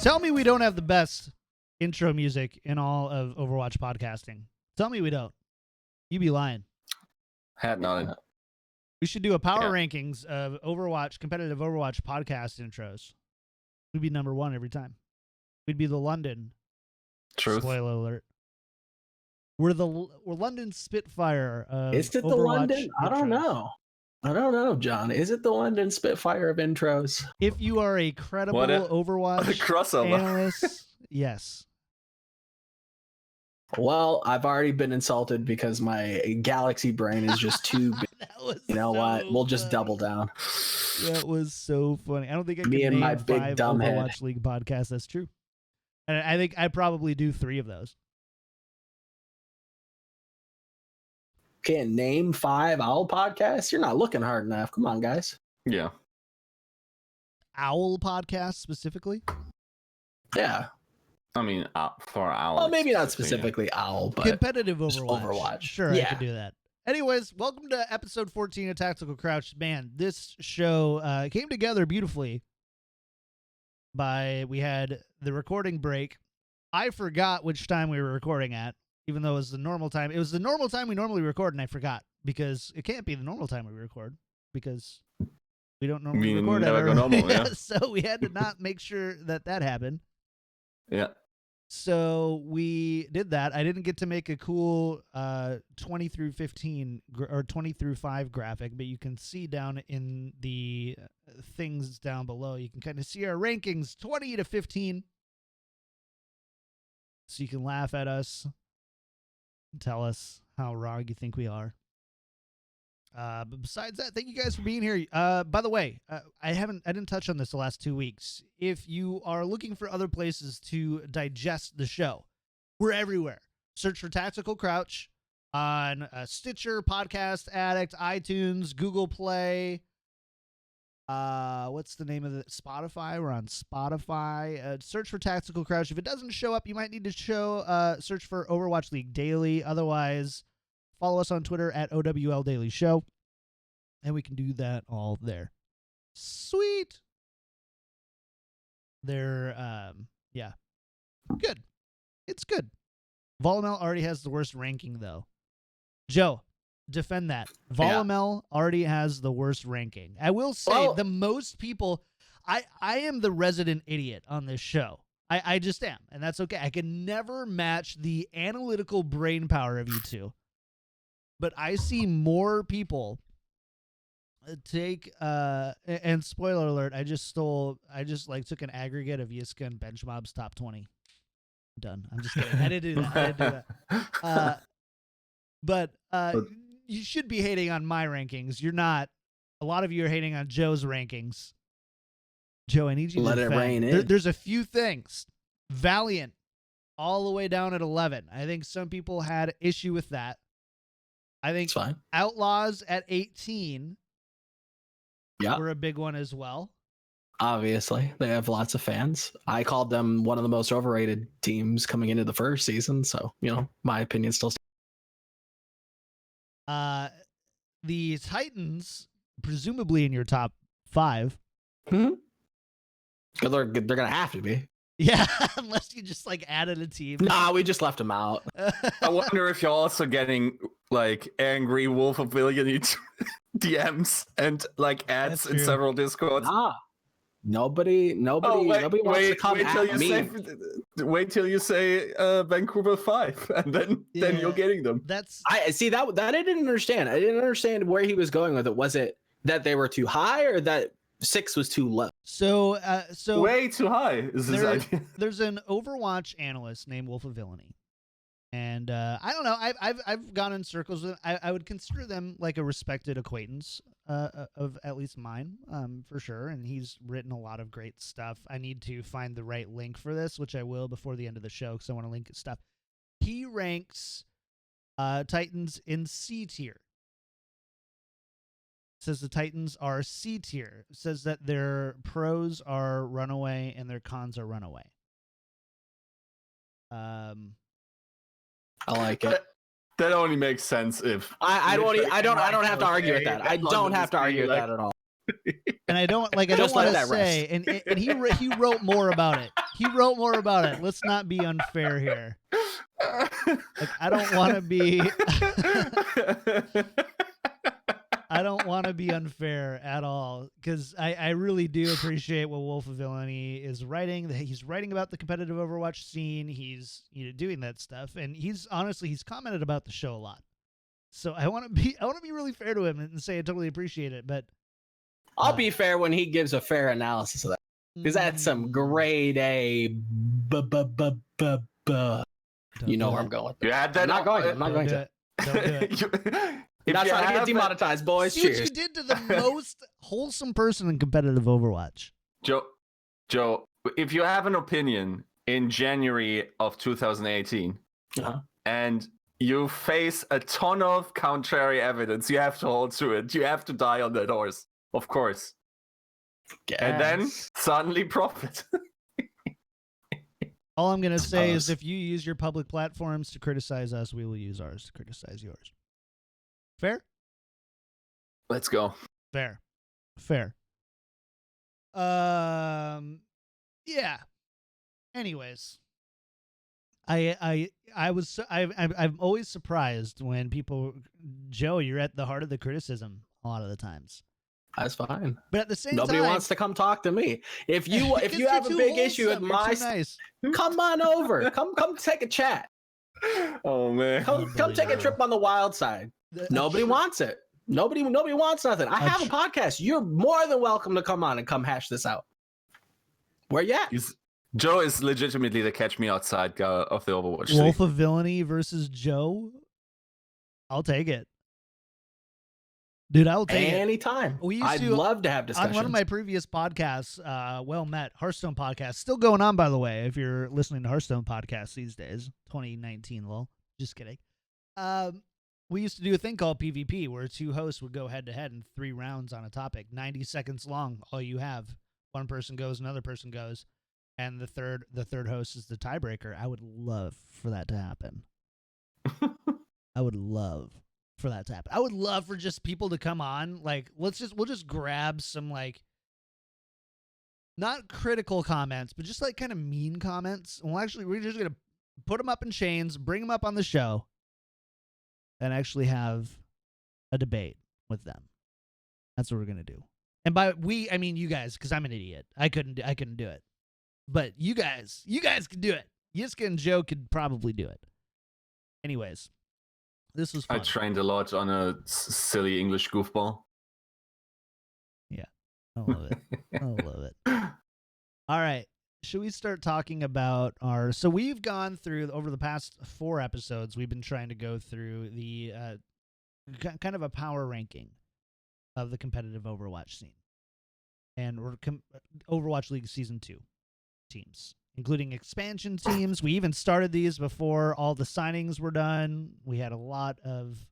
Tell me we don't have the best intro music in all of Overwatch podcasting. Tell me we don't. You be lying. Hat nodded. We should do a power rankings of Overwatch, competitive Overwatch podcast intros. We'd be number one every time. We'd be the London. Truth. Spoiler alert. We're London Spitfire of Is it the Overwatch London? I don't intros. know. I don't know, John. Is it the London Spitfire of intros? If you are a credible Overwatch crossover analyst, yes. Well, I've already been insulted because my galaxy brain is just too big. You know what? We'll just double down. That was so funny. I don't think I can Me and name my big 5 dumb head. Overwatch League podcasts. That's true. And I think I probably do 3 of those. Can't name 5 owl podcasts? You're not looking hard enough. Come on, guys. Yeah. Owl podcasts specifically? Yeah. I mean, for Owl. Well, maybe not specifically owl, but competitive just Overwatch. Sure, Yeah. I could do that. Anyways, welcome to episode 14 of Tactical Crouch. Man, this show came together beautifully. We had the recording break. I forgot which time we were recording at, even though it was the normal time. It was the normal time we normally record, and I forgot because it can't be the normal time we record because we don't normally record at never go normal, yeah. So we had to not make sure that happened. Yeah. So we did that. I didn't get to make a cool 20 through 15 or 20 through 5 graphic, but you can see down in the things down below, you can kind of see our rankings 20 to 15. So you can laugh at us and tell us how wrong you think we are. But besides that, thank you guys for being here. By the way, I didn't touch on this the last 2 weeks. If you are looking for other places to digest the show, we're everywhere. Search for Tactical Crouch on Stitcher, Podcast Addict, iTunes, Google Play. What's the name of it? Spotify. We're on Spotify. Search for Tactical Crouch. If it doesn't show up, you might need to search for Overwatch League Daily. Otherwise, follow us on Twitter at OWL Daily Show, and we can do that all there. Sweet. They're, yeah. Good. It's good. Volamel already has the worst ranking, though. Joe, defend that. Volamel already has the worst ranking. I will say the most people, I am the resident idiot on this show. I just am, and that's okay. I can never match the analytical brain power of you two. But I see more people take and spoiler alert, I just took an aggregate of Yiska and Benchmob's top 20. Done. I'm just kidding. I didn't do that. But you should be hating on my rankings. You're not. A lot of you are hating on Joe's rankings. Joe, I need you to let it rain in. There's a few things. Valiant all the way down at 11. I think some people had issue with that. I think Outlaws at 18 were a big one as well. Obviously, they have lots of fans. I called them one of the most overrated teams coming into the first season, so, my opinion still stands. The Titans, presumably in your top 5. They're going to have to be. Yeah, unless you just added a team. Nah, we just left them out. I wonder if you're also getting angry Wolf of William DMs and ads in several Discords. Nah, nobody wants to come at me. Wait till you say Vancouver 5, and then you're getting them. I see that I didn't understand. I didn't understand where he was going with it. Was it that they were too high or that 6 was too low? So way too high is his idea. There's an Overwatch analyst named Wolf of Villainy, and I don't know. I've gone in circles with them. I would consider them like a respected acquaintance of at least mine, for sure. And he's written a lot of great stuff. I need to find the right link for this, which I will before the end of the show because I want to link his stuff. He ranks Titans in C tier. Says the Titans are C tier. Says that their pros are runaway and their cons are runaway. I like it. That only makes sense if I don't have to argue with that. I don't have to argue with that at all. And I don't want Just to let that say, and he wrote more about it. He wrote more about it. Let's not be unfair here. Like I don't want to be. I don't want to be unfair at all because I really do appreciate what Wolf of Villainy is writing. He's writing about the competitive Overwatch scene. He's doing that stuff, and he's commented about the show a lot. So I want to be really fair to him and say I totally appreciate it. But I'll be fair when he gives a fair analysis of that because that's some grade A. You know where I'm going. Yeah, I'm not going to. Don't do it. Not trying to get demonetized, boys. See Cheers. what you did to the most wholesome person in competitive Overwatch. Joe, if you have an opinion in January of 2018 and you face a ton of contrary evidence, you have to hold to it. You have to die on that horse, of course. Yes. And then suddenly profit. All I'm going to say is if you use your public platforms to criticize us, we will use ours to criticize yours. Fair? Let's go. Fair. Yeah. Anyways, I'm always surprised when people, Joe, you're at the heart of the criticism a lot of the times. That's fine. But at the same Nobody time, wants to come talk to me. If you have a big issue with my, nice. come on over. Come take a chat. Oh man. Come take a trip on the wild side. Nobody wants it. Nobody wants nothing. I have a podcast. You're more than welcome to come on and come hash this out. Where you at? Joe is legitimately the catch me outside guy of the Overwatch. Wolf of Villainy versus Joe. I'll take it. Dude, I will take it. Anytime. I'd love to have discussions. On one of my previous podcasts, Well Met, Hearthstone podcast, still going on, by the way, if you're listening to Hearthstone podcasts these days, 2019, lol. Just kidding. We used to do a thing called PvP where two hosts would go head-to-head in 3 rounds on a topic, 90 seconds long, all you have. One person goes, another person goes, and the third host is the tiebreaker. I would love for that to happen. I would love for that to happen. I would love for just people to come on. Like, we'll just grab some, like, not critical comments, but just like kind of mean comments. And we're just gonna put them up in chains, bring them up on the show, and actually have a debate with them. That's what we're gonna do. And by we, I mean you guys, because I'm an idiot. I couldn't do it. But you guys can do it. Yiska and Joe could probably do it. Anyways. This was fun. I trained a lot on a silly English goofball. Yeah. I love it. All right. Should we start talking about so we've gone through, over the past 4 episodes, we've been trying to go through the kind of a power ranking of the competitive Overwatch scene. And we're Overwatch League Season 2 teams, including expansion teams. We even started these before all the signings were done. We had a lot of,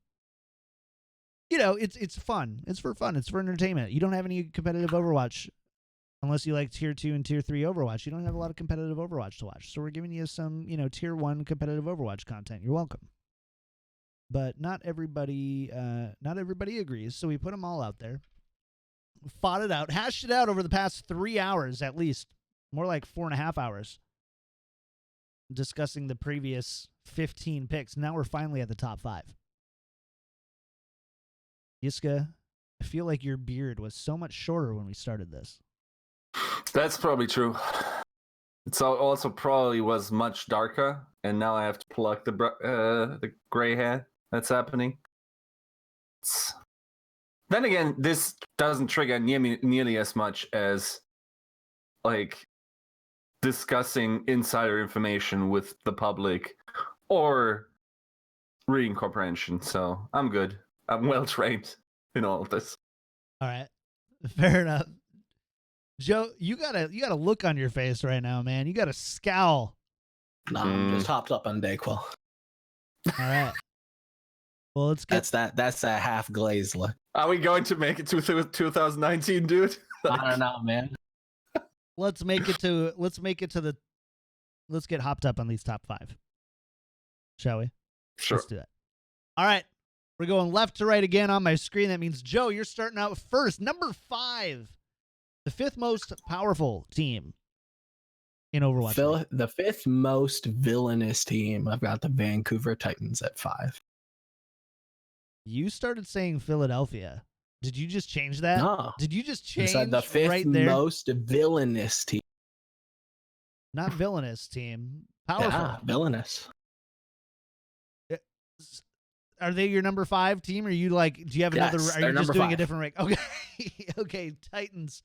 it's fun. It's for fun. It's for entertainment. You don't have any competitive Overwatch unless you like Tier 2 and Tier 3 Overwatch. You don't have a lot of competitive Overwatch to watch. So we're giving you some, Tier 1 competitive Overwatch content. You're welcome. But not everybody agrees. So we put them all out there, fought it out, hashed it out over the past 3 hours at least. More like 4.5 hours discussing the previous 15 picks. Now we're finally at the top 5. Yiska, I feel like your beard was so much shorter when we started this. That's probably true. It also probably was much darker, and now I have to pluck the gray hair that's happening. Then again, this doesn't trigger nearly as much as, like, discussing insider information with the public or reading comprehension. So I'm good. I'm well trained in all of this. All right. Fair enough. Joe, you got a look on your face right now, man. You got a scowl. No, I'm just hopped up on Dayquil. All right. Well, let's get that's that half glazed look. Are we going to make it to 2019, dude? I don't know, man. Let's get hopped up on these top 5. Shall we? Sure. Let's do it. All right. We're going left to right again on my screen. That means, Joe, you're starting out first. Number 5, the 5th most powerful team in Overwatch. The 5th most villainous team. I've got the Vancouver Titans at 5. You started saying Philadelphia. Did you just change that? No. Did you just change the 5th right there? most villainous team. Not villainous team. Powerful. Yeah, villainous. Are they your number 5 team? Or are you like, do you have another? Yes, Are you just doing 5. a different rank? Okay. Okay. Titans.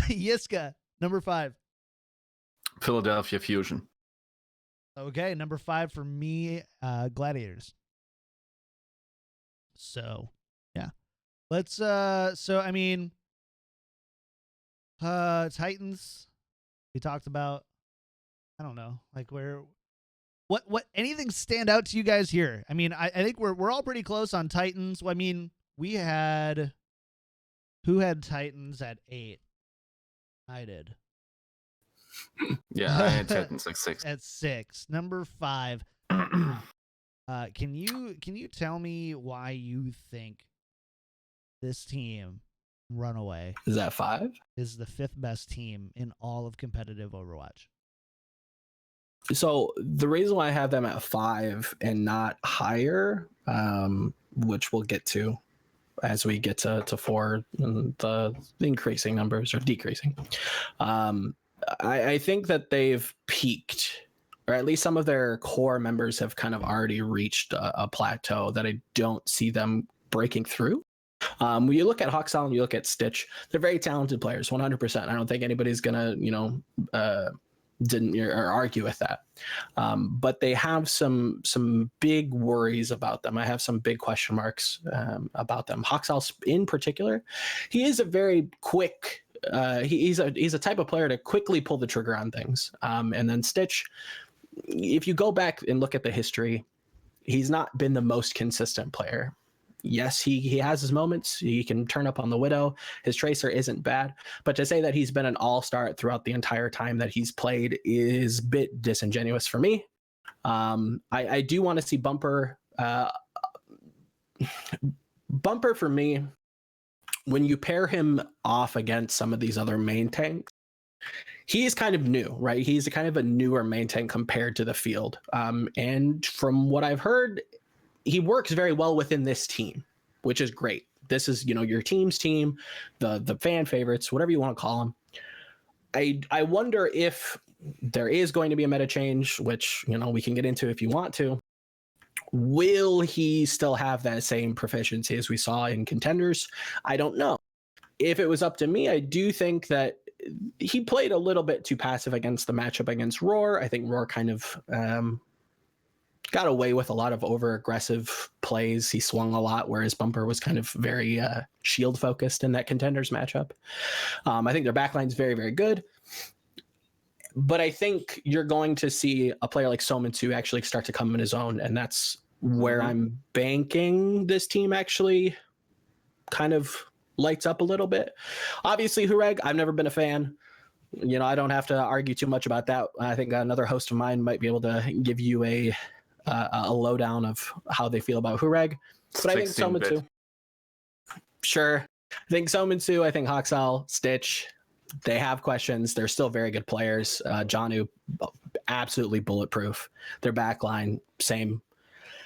Yiska, number 5. Philadelphia Fusion. Okay. Number 5 for me, Gladiators. So, yeah. Let's, I mean, Titans, we talked about, I don't know, like what anything stand out to you guys here? I mean, I think we're all pretty close on Titans. I mean, who had Titans at 8? I did. Yeah, I had Titans like 6. At 6. Number 5. Can you tell me why you think this team, Runaway, Is that 5? is the 5th best team in all of competitive Overwatch? So the reason why I have them at 5 and not higher, which we'll get to as we get to 4, and the increasing numbers or decreasing. I think that they've peaked, or at least some of their core members have kind of already reached a plateau that I don't see them breaking through. When you look at NYXL and you look at Stitch, they're very talented players, 100%. I don't think anybody's gonna, didn't or argue with that. But they have some big worries about them. I have some big question marks about them. NYXL in particular, he is a very quick. He's a type of player to quickly pull the trigger on things. And then Stitch, if you go back and look at the history, he's not been the most consistent player. Yes, he has his moments. He can turn up on the Widow. His Tracer isn't bad. But to say that he's been an all-star throughout the entire time that he's played is a bit disingenuous for me. I do want to see Bumper. Bumper for me, when you pair him off against some of these other main tanks, he's kind of new, right? He's kind of a newer main tank compared to the field. And from what I've heard, he works very well within this team, which is great. This is, your team's team, the fan favorites, whatever you want to call them. I wonder if there is going to be a meta change, which, we can get into if you want to. Will he still have that same proficiency as we saw in contenders? I don't know. If it was up to me, I do think that he played a little bit too passive against the matchup against Roar. I think Roar kind of got away with a lot of over aggressive plays. He swung a lot, whereas Bumper was kind of very shield focused in that contenders matchup. I think their backline is very, very good. But I think you're going to see a player like Sominsu actually start to come in his own. And that's where I'm banking this team actually kind of lights up a little bit. Obviously, Hureg, I've never been a fan. I don't have to argue too much about that. I think another host of mine might be able to give you a lowdown of how they feel about Hureg. But I think Sominsu. Sure. I think Sominsu, I think NYXL, Stitch, they have questions. They're still very good players. Janu, absolutely bulletproof. Their backline, same.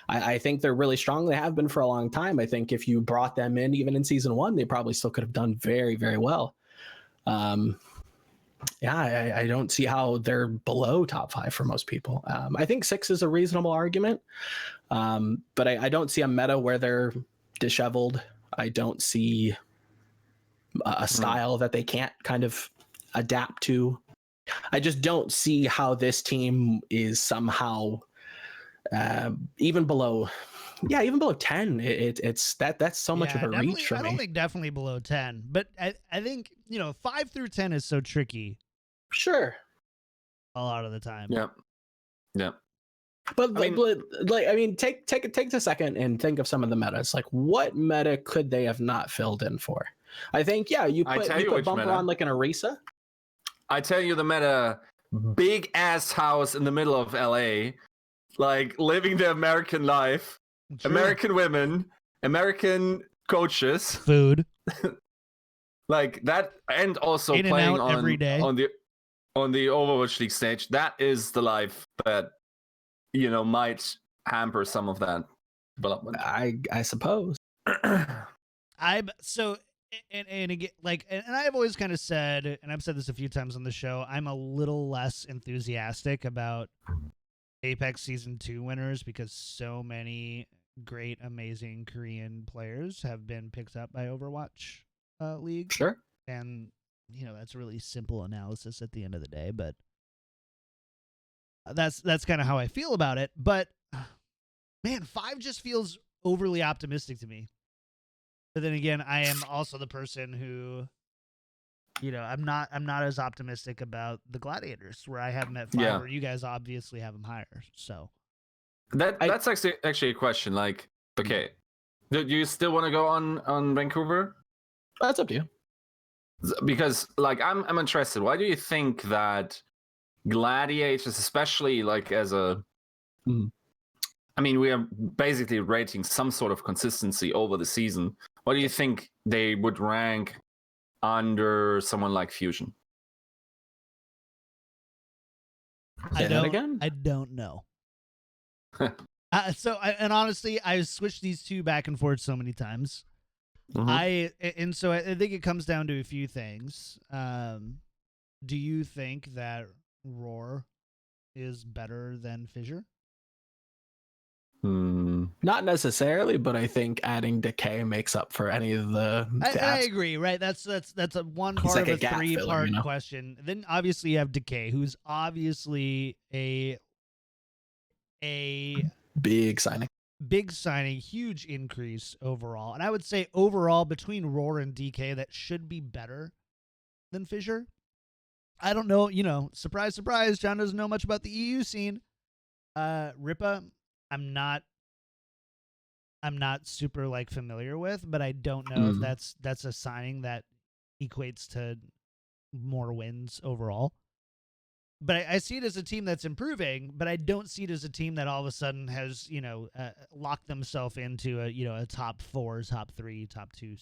I think they're really strong. They have been for a long time. I think if you brought them in, even in season 1, they probably still could have done very, very well. I don't see how they're below top 5 for most people. I think 6 is a reasonable argument, but I don't see a meta where they're disheveled. I don't see a style that they can't kind of adapt to. I just don't see how this team is somehow even below 10. That's so much of a reach for me. I don't think definitely below 10, but I think 5 through 10 is so tricky. Sure. A lot of the time. Yep. But take a second and think of some of the metas. Like, what meta could they have not filled in for? I think you put Bumper on like an Orisa. I tell you the meta, big ass house in the middle of LA, like living the American life, True. American women, American coaches, Food. like that, and also In and playing out every day. on the Overwatch League stage. That is the life that might hamper some of that development. I suppose. I'm so and again, like, and I've always kind of said, and I've said this a few times on the show, I'm a little less enthusiastic about Apex Season 2 winners because so many great, amazing Korean players have been picked up by Overwatch League. Sure. And, that's a really simple analysis at the end of the day, but that's kind of how I feel about it. But, man, 5 just feels overly optimistic to me. But then again, I am also the person who, I'm not as optimistic about the Gladiators, where I have them at 5, where you guys obviously have them higher. So that's actually a question. Like, okay, do you still want to go on Vancouver? That's up to you. Because like I'm interested. Why do you think that Gladiators, especially like as a I mean, we are basically rating some sort of consistency over the season. Why do you think they would rank under someone like Fusion? Say that again? I don't know. And honestly, I've switched these two back and forth so many times. So I think it comes down to a few things. Do you think that Roar is better than Fissure? Not necessarily, but I think adding Decay makes up for any of the. I agree, right? That's a one part like of a a 3-part filler, question. Then obviously you have Decay, who's obviously a big signing, huge increase overall. And I would say overall between Roar and DK, that should be better than Fissure. I don't know, surprise, surprise, John doesn't know much about the EU scene. Ripa, I'm not super like familiar with, but I don't know if that's a signing that equates to more wins overall. But I see it as a team that's improving, but I don't see it as a team that all of a sudden has, locked themselves into a top 4, top 3, top 2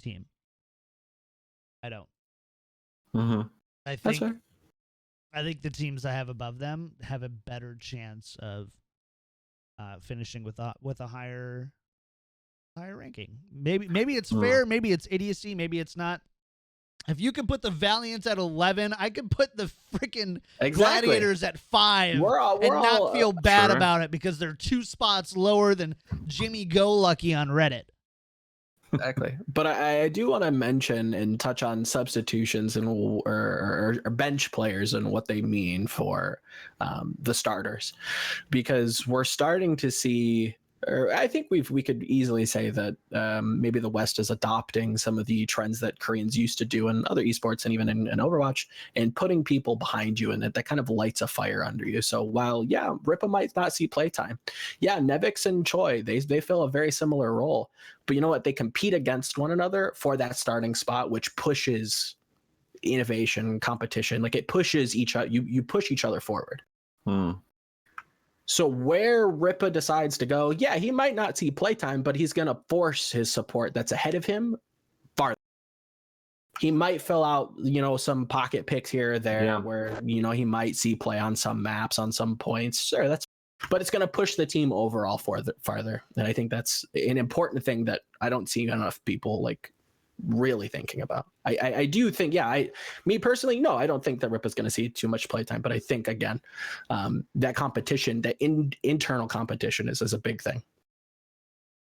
team. I don't. That's fair. I think the teams I have above them have a better chance of finishing with a higher ranking. Maybe it's fair, maybe it's idiocy, maybe it's not. If you can put the Valiants at 11, I could put the freaking Gladiators at 5 and not feel bad about it because they're 2 spots lower than Jimmy Go Lucky on Reddit. Exactly. But I do want to mention and touch on substitutions and or bench players and what they mean for the starters, because we're starting to see, or I think we could easily say that maybe the West is adopting some of the trends that Koreans used to do in other esports and even in Overwatch, and putting people behind you, and that kind of lights a fire under you. So while Ripa might not see playtime, Nevix and Choi, they fill a very similar role, but you know what? They compete against one another for that starting spot, which pushes innovation, competition. Like it pushes each other. You push each other forward. So where Ripa decides to go, he might not see playtime, but he's going to force his support that's ahead of him farther. He might fill out, some pocket picks here or there where, he might see play on some maps, on some points. Sure, but it's going to push the team overall farther. And I think that's an important thing that I don't see enough people like really thinking about. I do think, me personally, no, I don't think that Ripa's going to see too much playtime, but I think again, that competition, that internal competition is a big thing.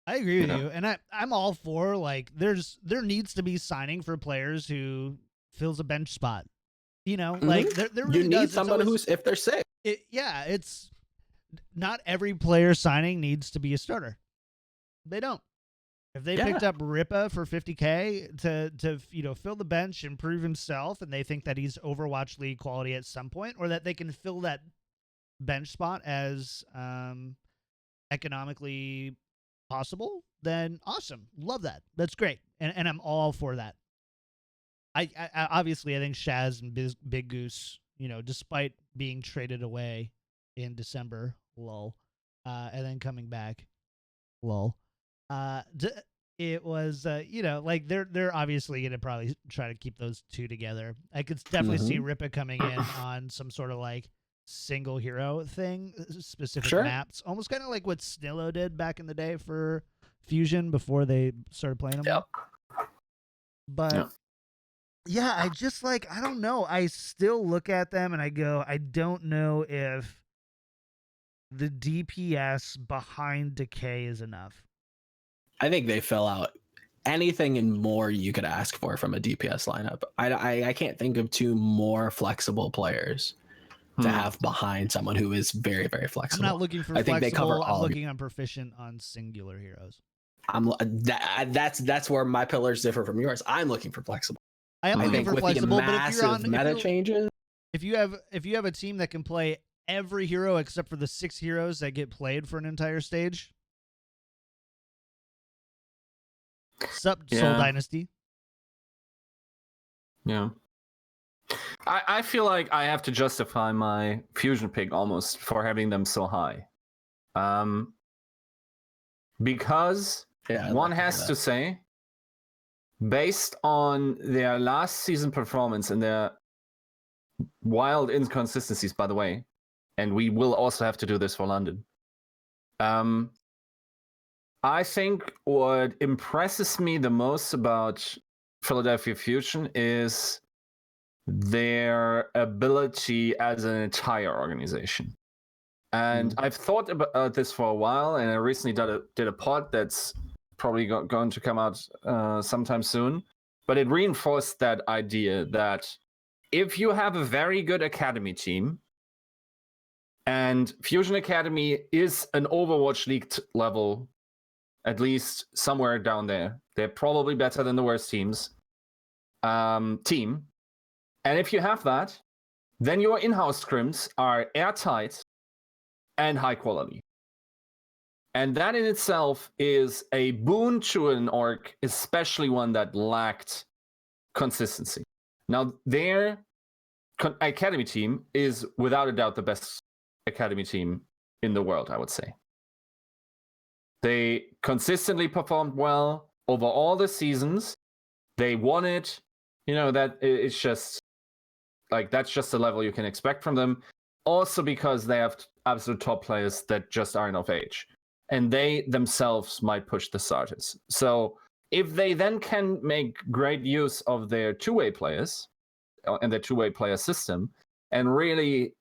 I agree with you, and I'm all for like there needs to be signing for players who fills a bench spot. Like there really you need somebody who's, if they're sick. It's not every player signing needs to be a starter. They don't. If they picked up Ripa for $50K to fill the bench and prove himself, and they think that he's Overwatch League quality at some point, or that they can fill that bench spot as economically possible, then awesome. Love that. That's great. And I'm all for that. I obviously I think Shaz and Big Goose, despite being traded away in December, lol, and then coming back, lol. It was, like they're obviously gonna probably try to keep those two together. I could definitely see Ripa coming in on some sort of like single hero thing, specific maps, almost kind of like what Snillo did back in the day for Fusion before they started playing them. Yep. But yeah, I just like, I don't know. I still look at them and I go, I don't know if the DPS behind Decay is enough. I think they fill out anything and more you could ask for from a DPS lineup. I can't think of two more flexible players to have behind someone who is very, very flexible. I'm not looking for flexible. Think they cover all. I'm looking on proficient on singular heroes. That's where my pillars differ from yours. I'm looking for flexible. I am looking for flexible, but if you're on meta changes, if you have a team that can play every hero except for the 6 heroes that get played for an entire stage. Soul Dynasty. Yeah. I feel like I have to justify my Fusion pick almost for having them so high. Because one has to say, based on their last season performance and their wild inconsistencies, by the way, and we will also have to do this for London. I think what impresses me the most about Philadelphia Fusion is their ability as an entire organization. And I've thought about this for a while, and I recently did a pod that's probably going to come out sometime soon. But it reinforced that idea that if you have a very good academy team, and Fusion Academy is an Overwatch League level, at least somewhere down there. They're probably better than the worst team. And if you have that, then your in-house scrims are airtight and high quality. And that in itself is a boon to an org, especially one that lacked consistency. Now, their academy team is without a doubt the best academy team in the world, I would say. They consistently performed well over all the seasons. They won it. That it's just like, that's just the level you can expect from them. Also because they have absolute top players that just aren't of age. And they themselves might push the starters. So if they then can make great use of their two-way players and their two-way player system and really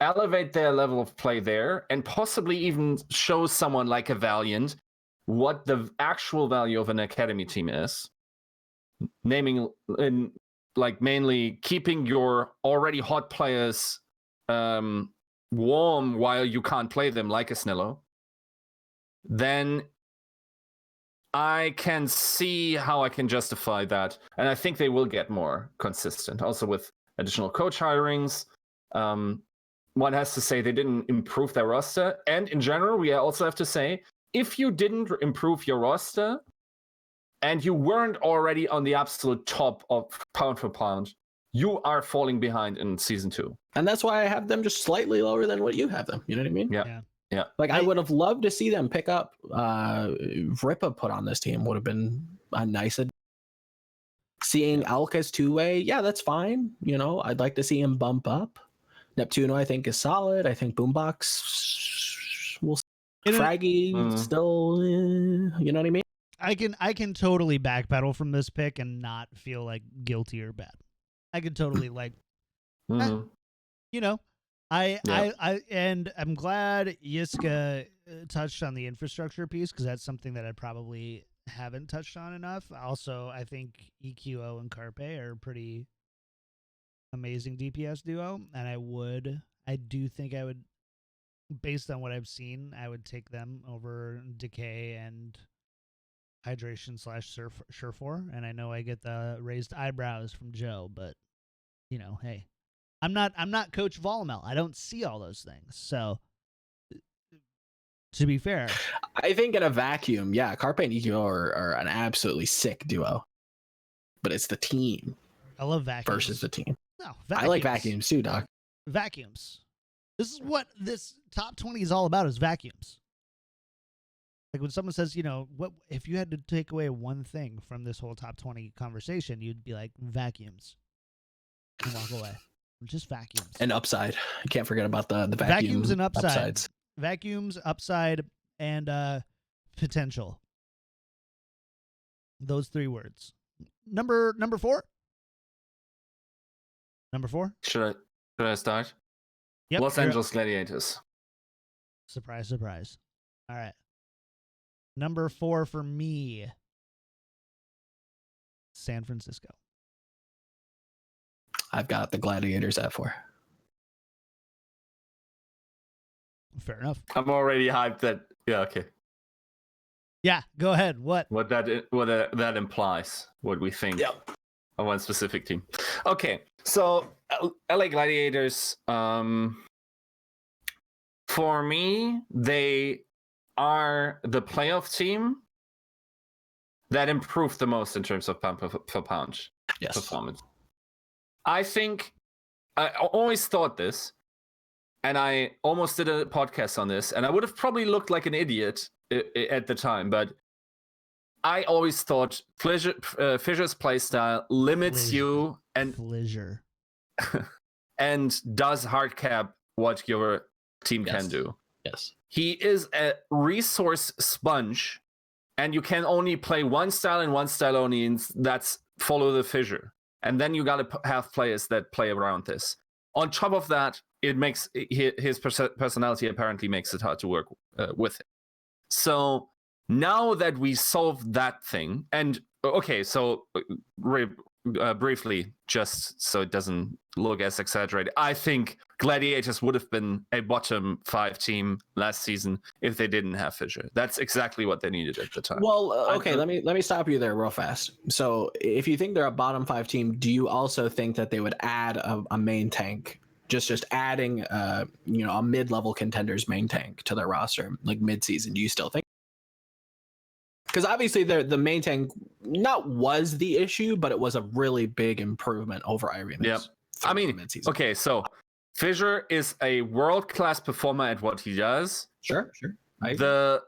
elevate their level of play there and possibly even show someone like a Valiant what the actual value of an academy team is, naming and like mainly keeping your already hot players warm while you can't play them like a Snillo, then I can see how I can justify that. And I think they will get more consistent. Also with additional coach hirings. One has to say they didn't improve their roster. And in general, we also have to say, if you didn't improve your roster and you weren't already on the absolute top of pound for pound, you are falling behind in season 2. And that's why I have them just slightly lower than what you have them. You know what I mean? Yeah. Like I would have loved to see them pick up Ripa put on this team. Would have been a nice addition. Seeing Alka's two-way, that's fine. I'd like to see him bump up. Neptuno, I think, is solid. I think Boombox will Fraggy still, you know what I mean? I can totally backpedal from this pick and not feel like guilty or bad. I could totally and I'm glad Yiska touched on the infrastructure piece because that's something that I probably haven't touched on enough. Also, I think EQO and Carpe are a pretty amazing DPS duo, and I do think I would, based on what I've seen, I would take them over Decay and Hydration / Surefour. And I know I get the raised eyebrows from Joe, but hey, I'm not Coach Volamel. I don't see all those things. So to be fair, I think in a vacuum, Carpe and EQO are an absolutely sick duo. But it's the team. I love vacuums versus the team. No, vacuums. I like vacuums too, Doc. Vacuums. This is what this top 20 is all about, is vacuums. Like when someone says, what if you had to take away one thing from this whole top 20 conversation, you'd be like vacuums. And walk away. Just vacuums. And upside. You can't forget about the vacuum Vacuums and upsides. Vacuums, upside, and potential. Those 3 words. Number 4. Number 4. Should I start? Yep. Los Angeles Gladiators. Surprise, surprise. All right. Number 4 for me. San Francisco. I've got the Gladiators at 4. Fair enough. I'm already hyped that. Yeah, okay. Yeah, go ahead. What that implies, what we think of one specific team. Okay, so LA Gladiators, for me, they are the playoff team that improved the most in terms of pound per pound performance. I think I always thought this, and I almost did a podcast on this, and I would have probably looked like an idiot at the time, but I always thought Fischer's playstyle limits you and does hard cap what your team can do. Yes. He is a resource sponge, and you can only play one style and one style only, and that's follow the Fischer. And then you got to have players that play around this. On top of that, it makes his personality apparently makes it hard to work with him. So now that we solved that thing, and okay, so briefly, just so it doesn't look as exaggerated, I think Gladiators would have been a bottom 5 team last season if they didn't have Fischer. That's exactly what they needed at the time. Well, okay, let me stop you there real fast. So if you think they're a bottom 5 team, do you also think that they would add a main tank? Just adding a mid-level contenders main tank to their roster, like mid-season. Do you still think? Because obviously the main tank was the issue, but it was a really big improvement over Irena's. Yeah, I mean, mid-season. Okay, so Fischer is a world-class performer at what he does. Sure. There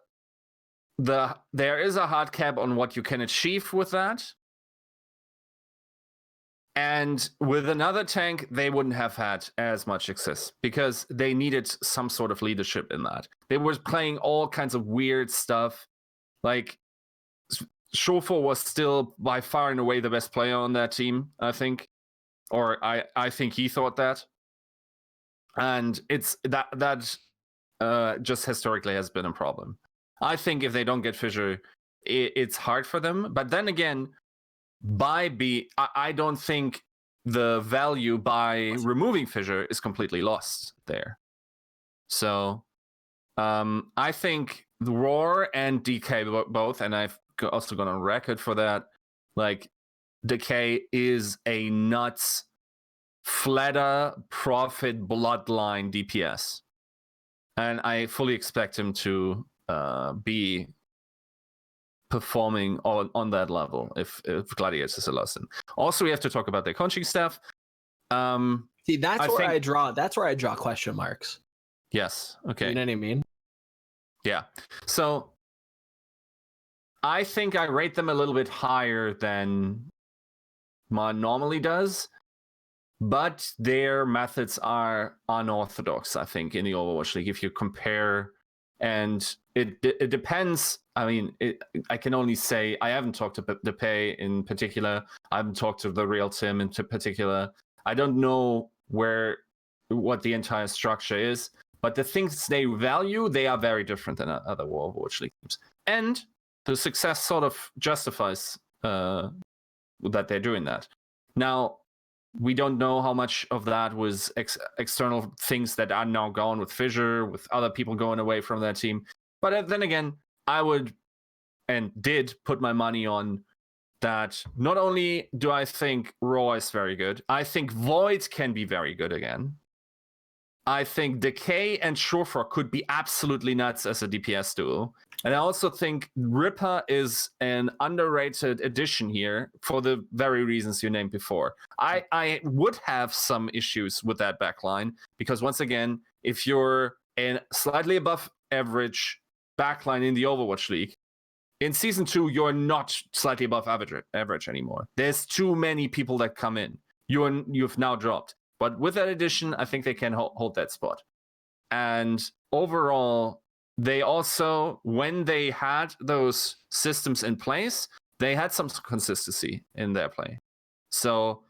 is a hard cap on what you can achieve with that. And with another tank, they wouldn't have had as much success because they needed some sort of leadership in that. They were playing all kinds of weird stuff. Like, Schofer was still by far and away the best player on that team, I think. Or I think he thought that. And it's that just historically has been a problem. I think if they don't get Fischer, it's hard for them. But then again, I don't think the value by removing Fischer is completely lost there. So I think the Roar and DK both, and I've also gone on record for that, like DK is a nuts, flatter, profit, bloodline DPS. And I fully expect him to be performing on that level if Gladiators is a lesson. Also, we have to talk about their coaching staff. See, that's where I draw question marks. Yes. Okay. You know what I mean? Yeah. So I think I rate them a little bit higher than Mon normally does, but their methods are unorthodox, I think, in the Overwatch League. If you compare, and it depends. I mean, I can only say I haven't talked to DePay in particular. I haven't talked to the real Tim in particular. I don't know what the entire structure is, but the things they value, they are very different than other Overwatch League teams. And the success sort of justifies that they're doing that. Now, we don't know how much of that was external things that are now gone with Fischer, with other people going away from that team. But then again, I would and did put my money on that. Not only do I think Raw is very good, I think Void can be very good again. I think Decay and Schofer could be absolutely nuts as a DPS duo. And I also think Ripper is an underrated addition here for the very reasons you named before. I would have some issues with that backline because, once again, if you're a slightly above average backline in the Overwatch League. In Season 2, you're not slightly above average anymore. There's too many people that come in. You've now dropped. But with that addition, I think they can hold that spot. And overall, they also, when they had those systems in place, they had some consistency in their play. So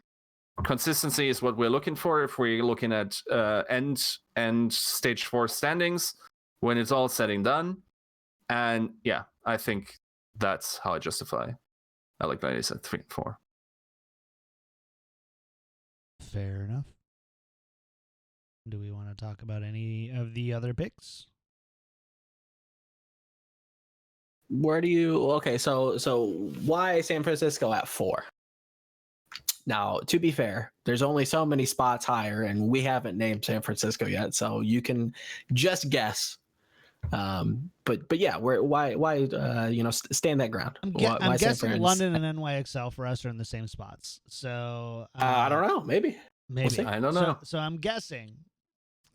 consistency is what we're looking for if we're looking at end stage 4 standings when it's all said and done. And yeah, I think that's how I justify. I like Gladiators at 3 and 4. Fair enough. Do we want to talk about any of the other picks? Where do you? Okay, so why San Francisco at 4? Now, to be fair, there's only so many spots higher, and we haven't named San Francisco yet, so you can just guess. But yeah, why stand that ground? I'm guessing London and NYXL for us are in the same spots. So I don't know, maybe. Maybe We'll I don't know. So I'm guessing.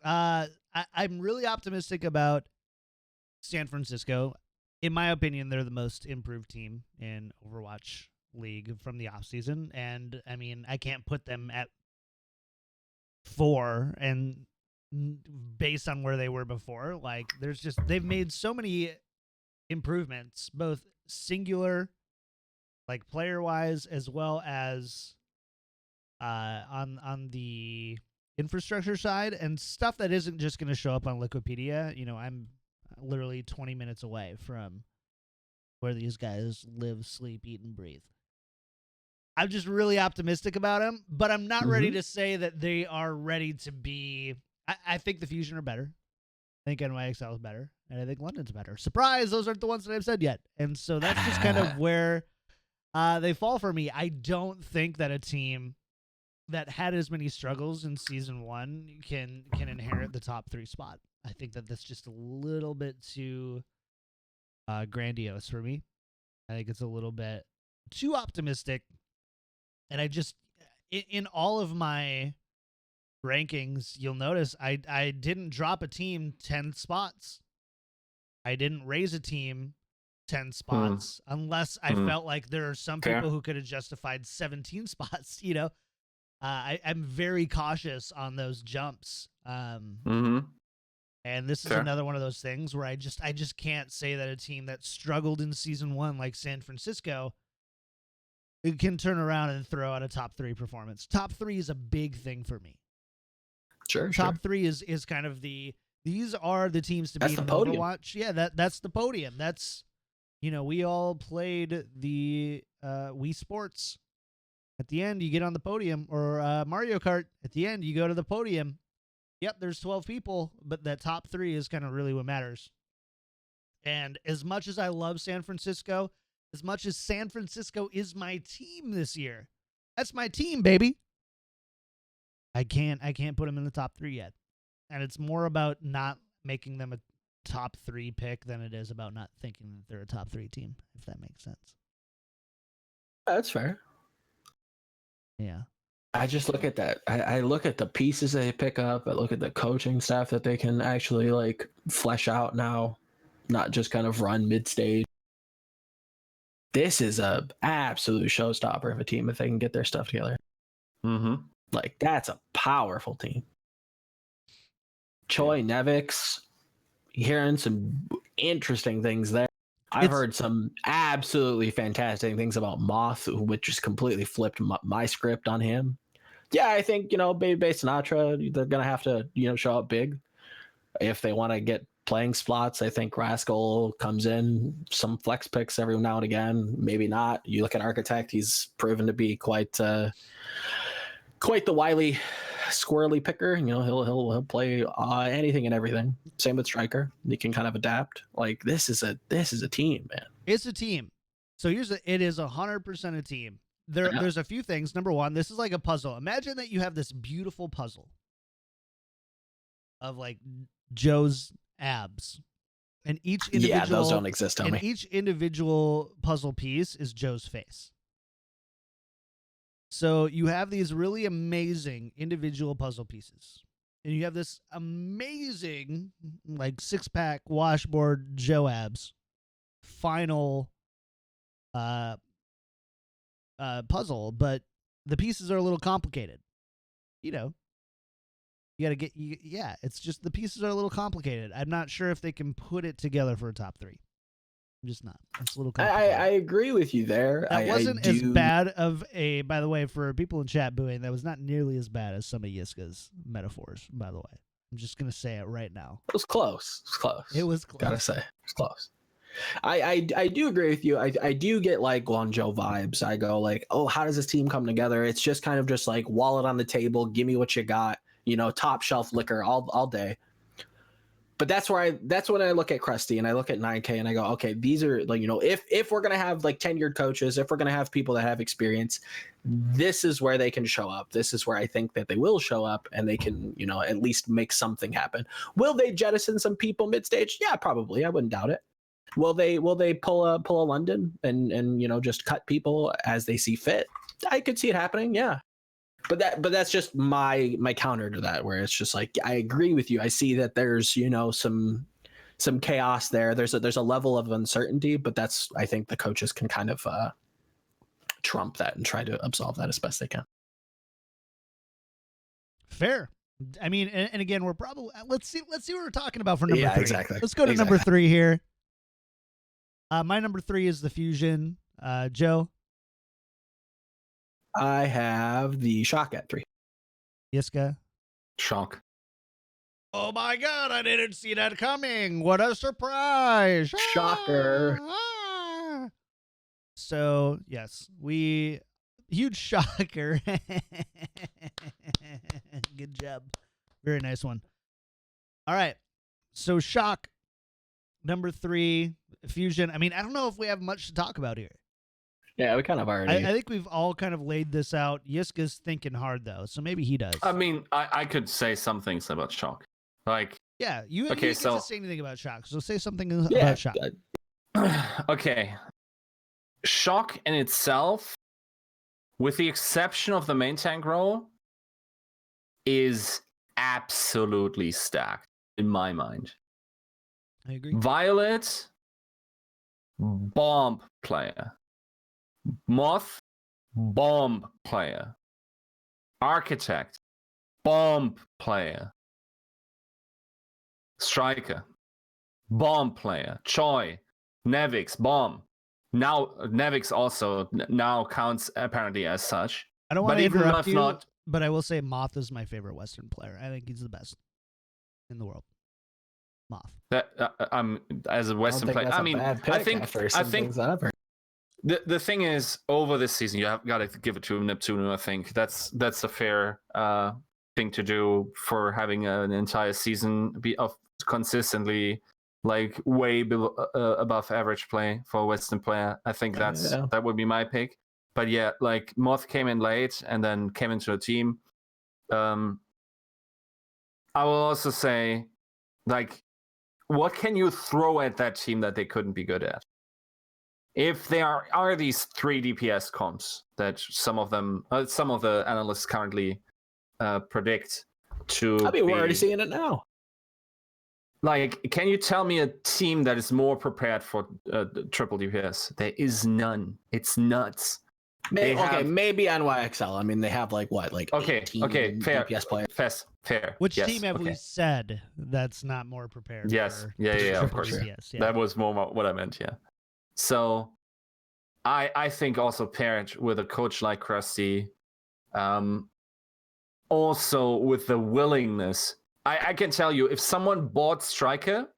I'm really optimistic about San Francisco. In my opinion, they're the most improved team in Overwatch League from the offseason. And I mean, I can't put them at 4 and based on where they were before. Like, they've made so many improvements, both singular, like player wise, as well as on the infrastructure side, and stuff that isn't just going to show up on Liquipedia. You know, I'm literally 20 minutes away from where these guys live, sleep, eat, and breathe. I'm just really optimistic about them, but I'm not ready to say that they are ready to be. I think the Fusion are better. I think NYXL is better, and I think London's better. Surprise, those aren't the ones that I've said yet. And so that's just kind of where they fall for me. I don't think that a team that had as many struggles in Season 1 can inherit the top 3 spot. I think that that's just a little bit too grandiose for me. I think it's a little bit too optimistic. And I just, in all of my rankings, you'll notice I didn't drop a team 10 spots. I didn't raise a team 10 spots unless I felt like there are some people who could have justified 17 spots, you know. I'm very cautious on those jumps. And this is another one of those things where I just can't say that a team that struggled in Season 1 like San Francisco can turn around and throw out a top 3 performance. Top 3 is a big thing for me. Sure. Top 3 is kind of these are the teams to beat in Overwatch. Yeah, that's the podium. That's, you know, we all played the Wii Sports. At the end, you get on the podium, or Mario Kart. At the end, you go to the podium. Yep, there's 12 people, but that top 3 is kind of really what matters. And as much as I love San Francisco, as much as San Francisco is my team this year, that's my team, baby. I can't put them in the top 3 yet. And it's more about not making them a top 3 pick than it is about not thinking that they're a top 3 team, if that makes sense. That's fair. Yeah. I just look at that. I look at the pieces they pick up. I look at the coaching staff that they can actually like flesh out now, not just kind of run mid-stage. This is a absolute showstopper of a team if they can get their stuff together. Like, that's a powerful team. Choi Nevix, hearing some interesting things there. I've heard some absolutely fantastic things about Moth, which just completely flipped my script on him. Yeah, I think, you know, Baby Bass Sinatra, they're going to have to, you know, show up big if they want to get playing spots. I think Rascal comes in, some flex picks every now and again, maybe not. You look at Architect, he's proven to be quite the wily, squirrely picker. You know, he'll play anything and everything. Same with Striker. He can kind of adapt. Like, this is a team, man. It's a team. So it is 100% a team. There's a few things. Number one, this is like a puzzle. Imagine that you have this beautiful puzzle of like Joe's abs, and each individual those don't exist. Tell me. Each individual puzzle piece is Joe's face. So you have these really amazing individual puzzle pieces. and you have this amazing, like, 6-pack washboard Joabs final puzzle, but the pieces are a little complicated. You know, you got to yeah, it's just the pieces are a little complicated. I'm not sure if they can put it together for a top 3. I'm just not. It's a little complicated. I agree with you there. That wasn't as bad of a, by the way, for people in chat booing, that was not nearly as bad as some of Yiska's metaphors, by the way. I'm just going to say it right now. It was close. It was close. It was close. Gotta say, it was close. I do agree with you. I do get like Guangzhou vibes. I go like, oh, how does this team come together? It's just kind of just like wallet on the table. Give me what you got. You know, top shelf liquor all day. But that's when I look at Krusty and I look at 9K and I go, okay, these are like, you know, if we're gonna have like tenured coaches, if we're gonna have people that have experience, this is where they can show up. This is where I think that they will show up and they can, you know, at least make something happen. Will they jettison some people mid stage? Yeah, probably. I wouldn't doubt it. Will they pull a London and you know, just cut people as they see fit? I could see it happening. Yeah. But that's just my counter to that, where it's just like, I agree with you. I see that there's, you know, some chaos there. There's a level of uncertainty, but that's, I think the coaches can kind of trump that and try to absolve that as best they can. Fair. I mean, and again, we're probably let's see what we're talking about for number 3. Exactly. Let's go to number 3 here. My number 3 is the Fusion. Joe? I have the Shock at 3. Yiska? Shock. Oh my God, I didn't see that coming. What a surprise. Shocker. So, yes, huge shocker. Good job. Very nice one. All right. So, Shock, number 3, Fusion. I mean, I don't know if we have much to talk about here. Yeah, we kind of already. I think we've all kind of laid this out. Yiska's thinking hard, though, so maybe he does. I mean, I could say some things about Shock. Like, yeah, you okay, get so to say anything about Shock, so say something about Shock. Okay. Shock in itself, with the exception of the main tank role, is absolutely stacked in my mind. I agree. Violet, bomb player. Moth, bomb player. Architect, bomb player. Striker, bomb player. Choi, Nevix, bomb. Now Nevix also now counts apparently as such. I don't want to even interrupt if you, not, but I will say Moth is my favorite Western player. I think he's the best in the world. Moth. That as a Western player, I mean, I think the thing is, over this season, you have got to give it to Neptune. I think that's a fair thing to do for having an entire season be of consistently like way above average play for a Western player. I think that would be my pick. But yeah, like Moth came in late and then came into a team. I will also say, like, what can you throw at that team that they couldn't be good at? If there are these 3 DPS comps that some of the analysts currently predict to I mean, we're already seeing it now. Like, can you tell me a team that is more prepared for triple DPS? There is none. It's nuts. Maybe NYXL. I mean, they have like 18 fair. DPS players. Fair. Which team have we said that's not more prepared? Yes. For of course. DPS? Yeah. That was more what I meant. Yeah. So, I think also paired with a coach like Krusty, also with the willingness. I can tell you, if someone bought Striker,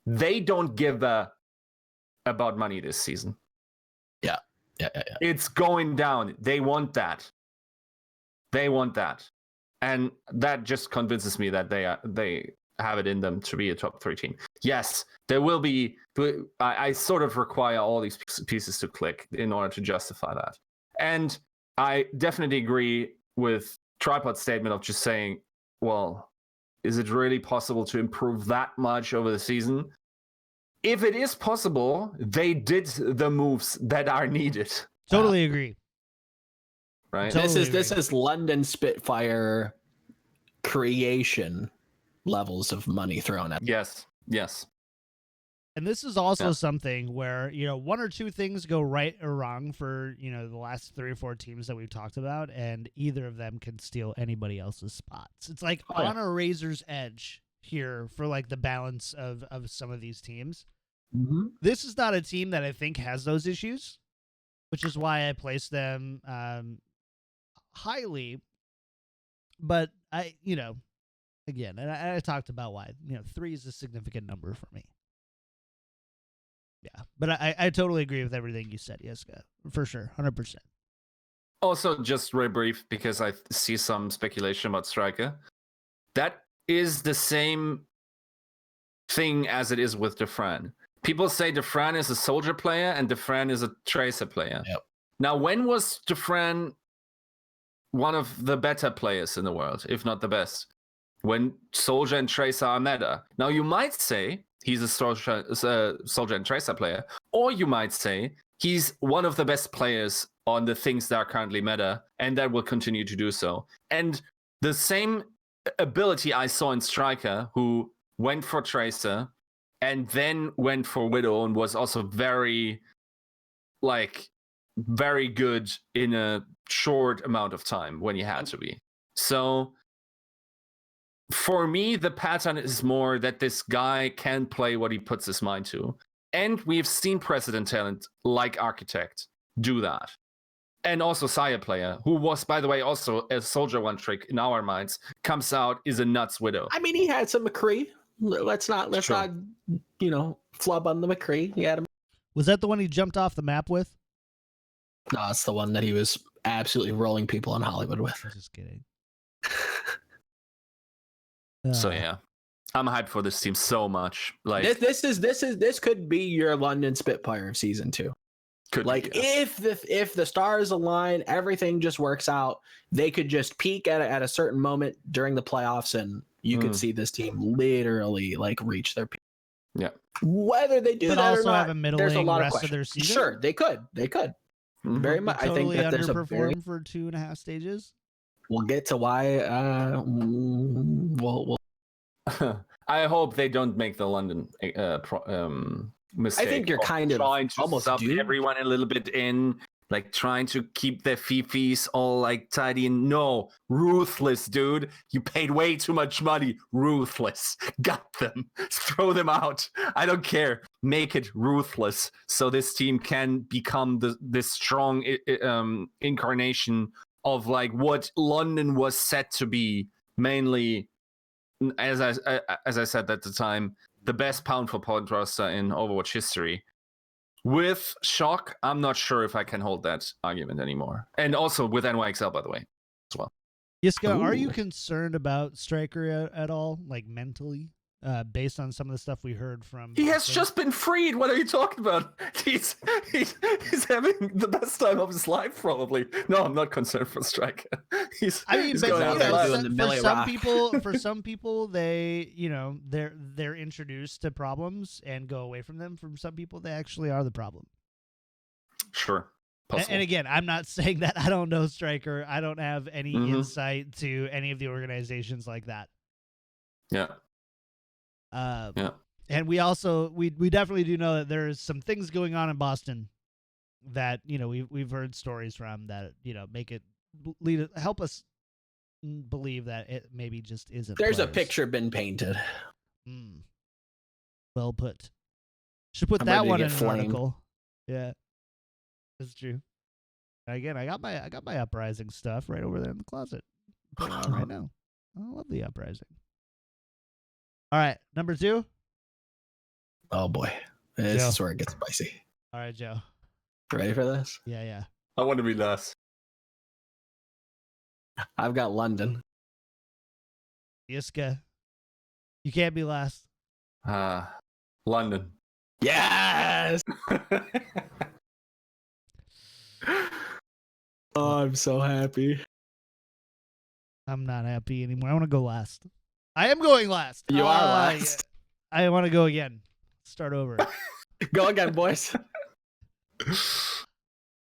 they don't give about money this season. Yeah. It's going down. They want that. And that just convinces me that they have it in them to be a top 3 team. Yes, there will be. I sort of require all these pieces to click in order to justify that. And I definitely agree with Tripod's statement of just saying, well, is it really possible to improve that much over the season? If it is possible, they did the moves that are needed. Totally agree. Right. Totally This is London Spitfire creation levels of money thrown at. Yes. And this is also Yeah. something where, one or two things go right or wrong for, the last 3 or 4 teams that we've talked about, and either of them can steal anybody else's spots. It's like on a razor's edge here for like the balance of some of these teams. Mm-hmm. This is not a team that I think has those issues, which is why I place them highly. But again, and I talked about why, 3 is a significant number for me. Yeah, but I totally agree with everything you said, Yiska, for sure, 100%. Also, just very brief, because I see some speculation about Striker. That is the same thing as it is with Defran. People say Defran is a soldier player and Defran is a tracer player. Yep. Now, when was Defran one of the better players in the world, if not the best? When soldier and tracer are meta. Now, you might say he's a soldier and tracer player, or you might say he's one of the best players on the things that are currently meta, and that will continue to do so. And the same ability I saw in Striker, who went for tracer and then went for Widow and was also very good in a short amount of time when he had to be. So for me, the pattern is more that this guy can play what he puts his mind to. And we've seen precedent talent like Architect do that. And also Saya player, who was, by the way, also a soldier one trick in our minds, comes out, is a nuts Widow. I mean, he had some McCree. Let's not flub on the McCree. He had him. Was that the one he jumped off the map with? No, it's the one that he was absolutely rolling people in Hollywood with. I'm just kidding. So yeah, I'm hyped for this team so much. Like this could be your London Spitfire of season 2. If the stars align, everything just works out. They could just peak at a certain moment during the playoffs, and you could see this team literally reach their peak. Yeah. Whether they do but that also or not, have a middling there's a lot rest of of their questions. season. Sure, they could. Mm-hmm. Very much. Totally I think that there's a very. underperform for 2.5 stages. We'll get to why. We'll I hope they don't make the London mistake. I think you're kind of trying to almost sub due. everyone a little bit in, trying to keep their fifis all tidy. And no, ruthless, dude. You paid way too much money. Ruthless. Got them. Throw them out. I don't care. Make it ruthless so this team can become this strong incarnation of what London was set to be. Mainly, as I said at the time, the best pound for pound roster in Overwatch history. With Shock, I'm not sure if I can hold that argument anymore. And also with NYXL, by the way, as well. Yiska, are you concerned about Striker at all, mentally, based on some of the stuff we heard from? He has just been freed. What are you talking about? He's having the best time of his life, probably. No, I'm not concerned for Striker. He's going out there doing the Millie Rock. For some people, they they're introduced to problems and go away from them. For some people, they actually are the problem. Sure. And again, I'm not saying that I don't know Striker. I don't have any insight to any of the organizations like that. Yeah. And we also we definitely do know that there's some things going on in Boston that we've heard stories from that make it help us believe that it maybe just isn't. There's players. a picture been painted. Well put. Should put that one in an article. Yeah, that's true. Again, I got my Uprising stuff right over there in the closet. I'm putting it on right now. I love the Uprising. All right, number 2. Oh boy, this is where it gets spicy. All right, Joe. Ready for this? Yeah. I want to be last. I've got London. Yiska, you can't be last. London. Yes. Oh, I'm so happy. I'm not happy anymore. I want to go last. I am going last. You are last. I want to go again. Start over. Go again, boys.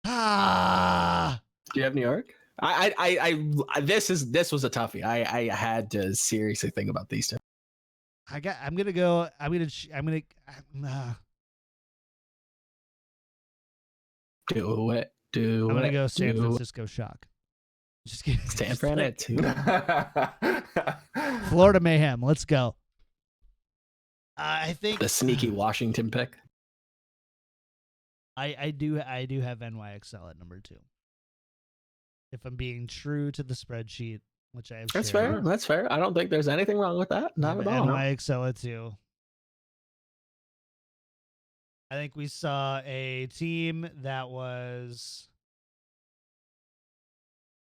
Ah. Do you have New York? This was a toughie. I had to seriously think about these two. I'm gonna go. I'm gonna. Do it. I'm gonna go San Francisco Shock. Just kidding. San Fran at 2. Florida Mayhem. Let's go. I think The sneaky Washington pick. I do have NYXL at number 2. If I'm being true to the spreadsheet, which I have. That's shared. fair. That's fair. I don't think there's anything wrong with that. Not at all. NYXL at 2. I think we saw a team that was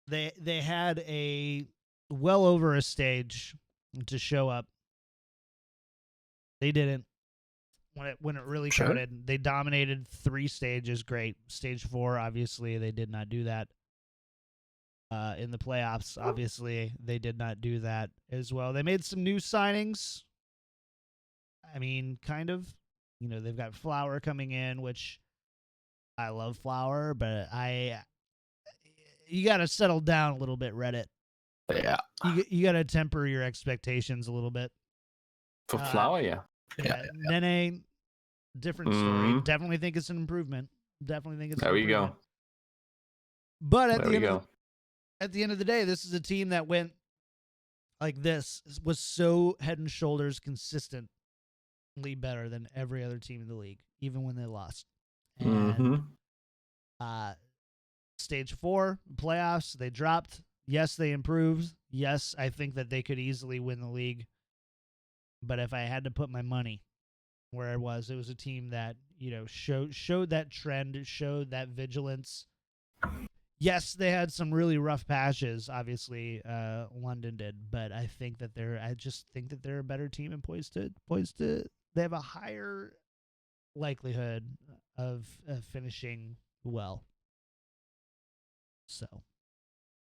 they had a well over a stage to show up. They didn't when it really counted. They dominated 3 stages. Great. Stage 4, obviously, they did not do that. In the playoffs, obviously, they did not do that as well. They made some new signings. I mean, kind of. You know, they've got Flower coming in, which I love Flower, but you got to settle down a little bit, Reddit. Yeah. You got to temper your expectations a little bit. For Flower, yeah. Nene, different story. Definitely think it's an improvement. Definitely think it's there we go. But at the end of the day, this is a team that went like this, was so head and shoulders consistently better than every other team in the league, even when they lost. And stage 4 playoffs, they dropped. Yes, they improved. Yes, I think that they could easily win the league. But if I had to put my money where it was a team that, you know, showed that trend, showed that vigilance. Yes, they had some really rough patches. Obviously, London did, but I just think that they're a better team and poised to. They have a higher likelihood of finishing well. So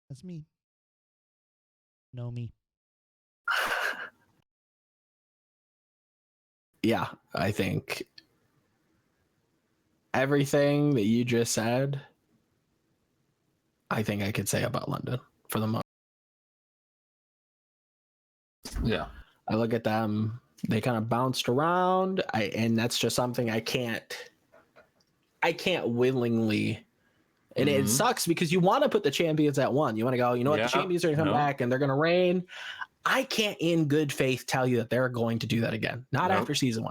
that's me. Know me. Yeah, I think everything that you just said, I think I could say about London for the most. Yeah. I look at them, they kind of bounced around, and that's just something I can't willingly. And it sucks because you want to put the champions at 1. You want to go, you know what, the champions are going to come back and they're going to reign. I can't in good faith tell you that they're going to do that again. Not after season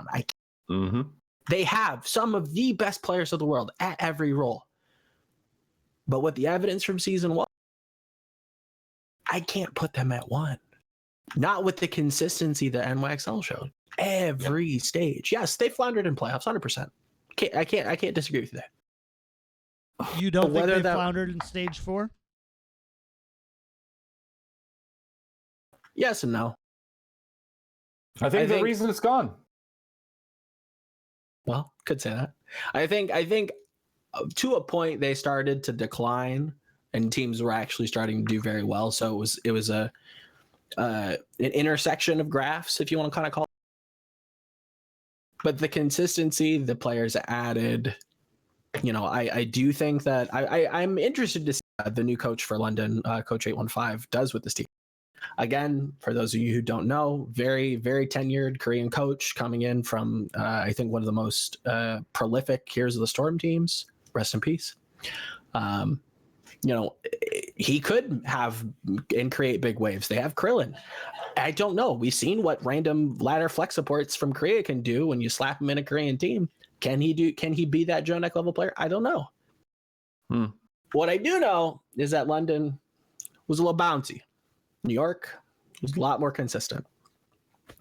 1. They have some of the best players of the world at every role. But with the evidence from season 1, I can't put them at 1. Not with the consistency that NYXL showed. Every stage. Yes, they floundered in playoffs, 100%. I can't disagree with that. You don't think they floundered in stage 4? Yes and no. I think the reason it's gone. Well, could say that. I think to a point they started to decline, and teams were actually starting to do very well. So it was an intersection of graphs, if you want to kind of call it. But the consistency the players added, you know, I do think that I'm interested to see the new coach for London, Coach 815, does with this team. Again, for those of you who don't know, very, very tenured Korean coach coming in from, I think, one of the most prolific Heroes of the Storm teams. Rest in peace. You know, he could have and create big waves. They have Krillin. I don't know. We've seen what random ladder flex supports from Korea can do when you slap him in a Korean team. Can he be that Jonek level player? I don't know. What I do know is that London was a little bouncy. New York was a lot more consistent.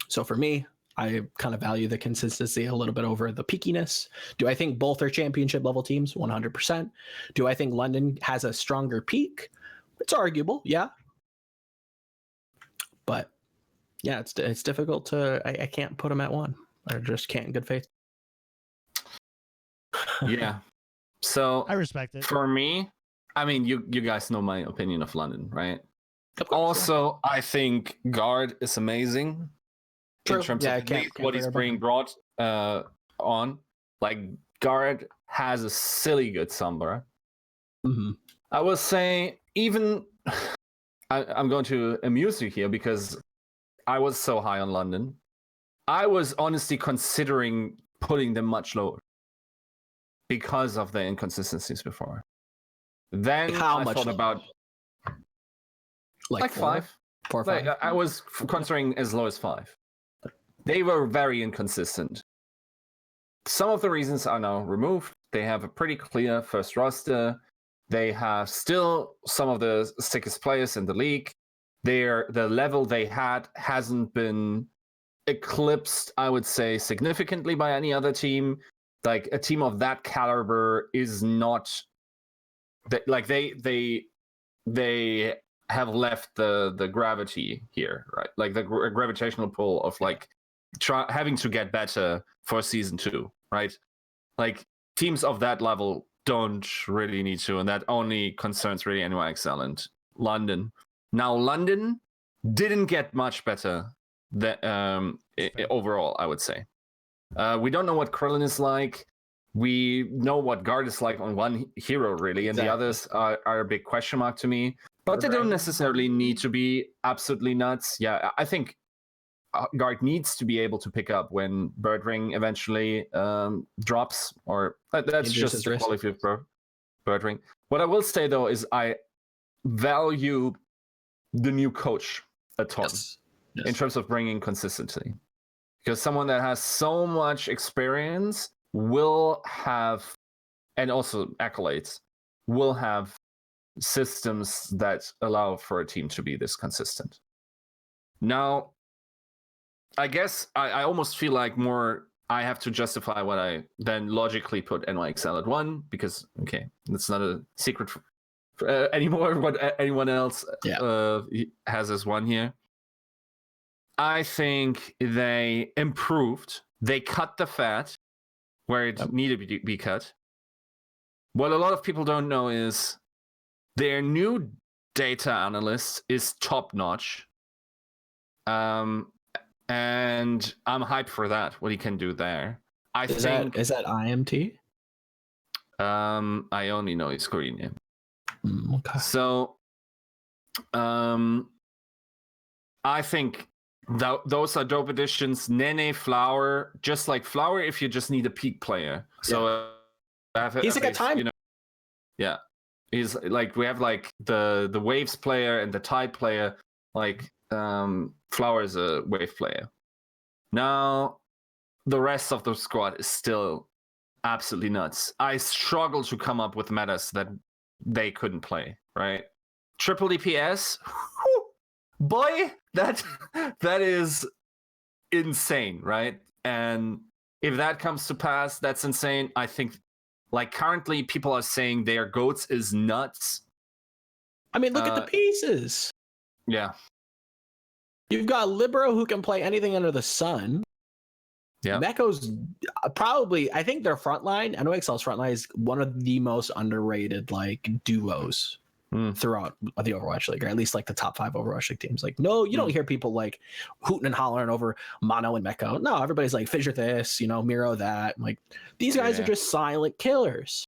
So for me, I kind of value the consistency a little bit over the peakiness. Do I think both are championship level teams? 100%. Do I think London has a stronger peak? It's arguable, yeah. But yeah, it's difficult to. I can't put them at 1. I just can't in good faith. Yeah. So I respect it. For me, I mean, you guys know my opinion of London, right? Course, also, I think Guard is amazing. True. In terms of what he's being brought on. Like, Guard has a silly good Sombra. I will say, even I'm going to amuse you here because I was so high on London. I was honestly considering putting them much lower because of the inconsistencies before. Then How I much thought lower? about like 4? 5. 4 or Like 5? I was considering as low as 5. They were very inconsistent. Some of the reasons are now removed. They have a pretty clear first roster. They have still some of the sickest players in the league. The level they had hasn't been eclipsed, I would say, significantly by any other team. Like a team of that caliber is not like they have left the gravity here, right? Like the gravitational pull of like having to get better for season 2, right? Like teams of that level don't really need to, and that only concerns really NYXL and London. Now London didn't get much better overall, I would say. We don't know what Krillin is like. We know what Guard is like on one hero, really, and the others are a big question mark to me. But they don't necessarily need to be absolutely nuts. Yeah, I think Guard needs to be able to pick up when Birdring eventually drops, or that's just the quality of Birdring. What I will say, though, is I value the new coach a ton in terms of bringing consistency. Because someone that has so much experience will have, and also accolades, will have systems that allow for a team to be this consistent. Now, I guess I almost feel like I have to justify what I then logically put NYXL at 1, because, okay, that's not a secret anymore what anyone else has as 1 here. I think they improved. They cut the fat where it needed to be cut. What a lot of people don't know is their new data analyst is top notch. And I'm hyped for that, what he can do there. Is that IMT? I only know his Korean name. Okay. So I think those are dope additions. Nene, Flower, just like Flower if you just need a peak player. So he's like a time. Yeah. He's like, we have like the Waves player and the Tide player. Like Flower is a Wave player. Now the rest of the squad is still absolutely nuts. I struggle to come up with metas that they couldn't play, right? Triple DPS, boy, that is insane, right? And if that comes to pass, that's insane. I think, like, currently people are saying their goats is nuts. I mean, look at the pieces. Yeah. You've got Libero, who can play anything under the sun. Yeah. Mecho's probably, I think their front line, NYXL's front line, is one of the most underrated like duos throughout the Overwatch League, or at least like the top 5 Overwatch League teams. Like, no, you don't hear people like hooting and hollering over Mono and Mecho. No, everybody's like Fissure this, Miro that. Like, these guys are just silent killers.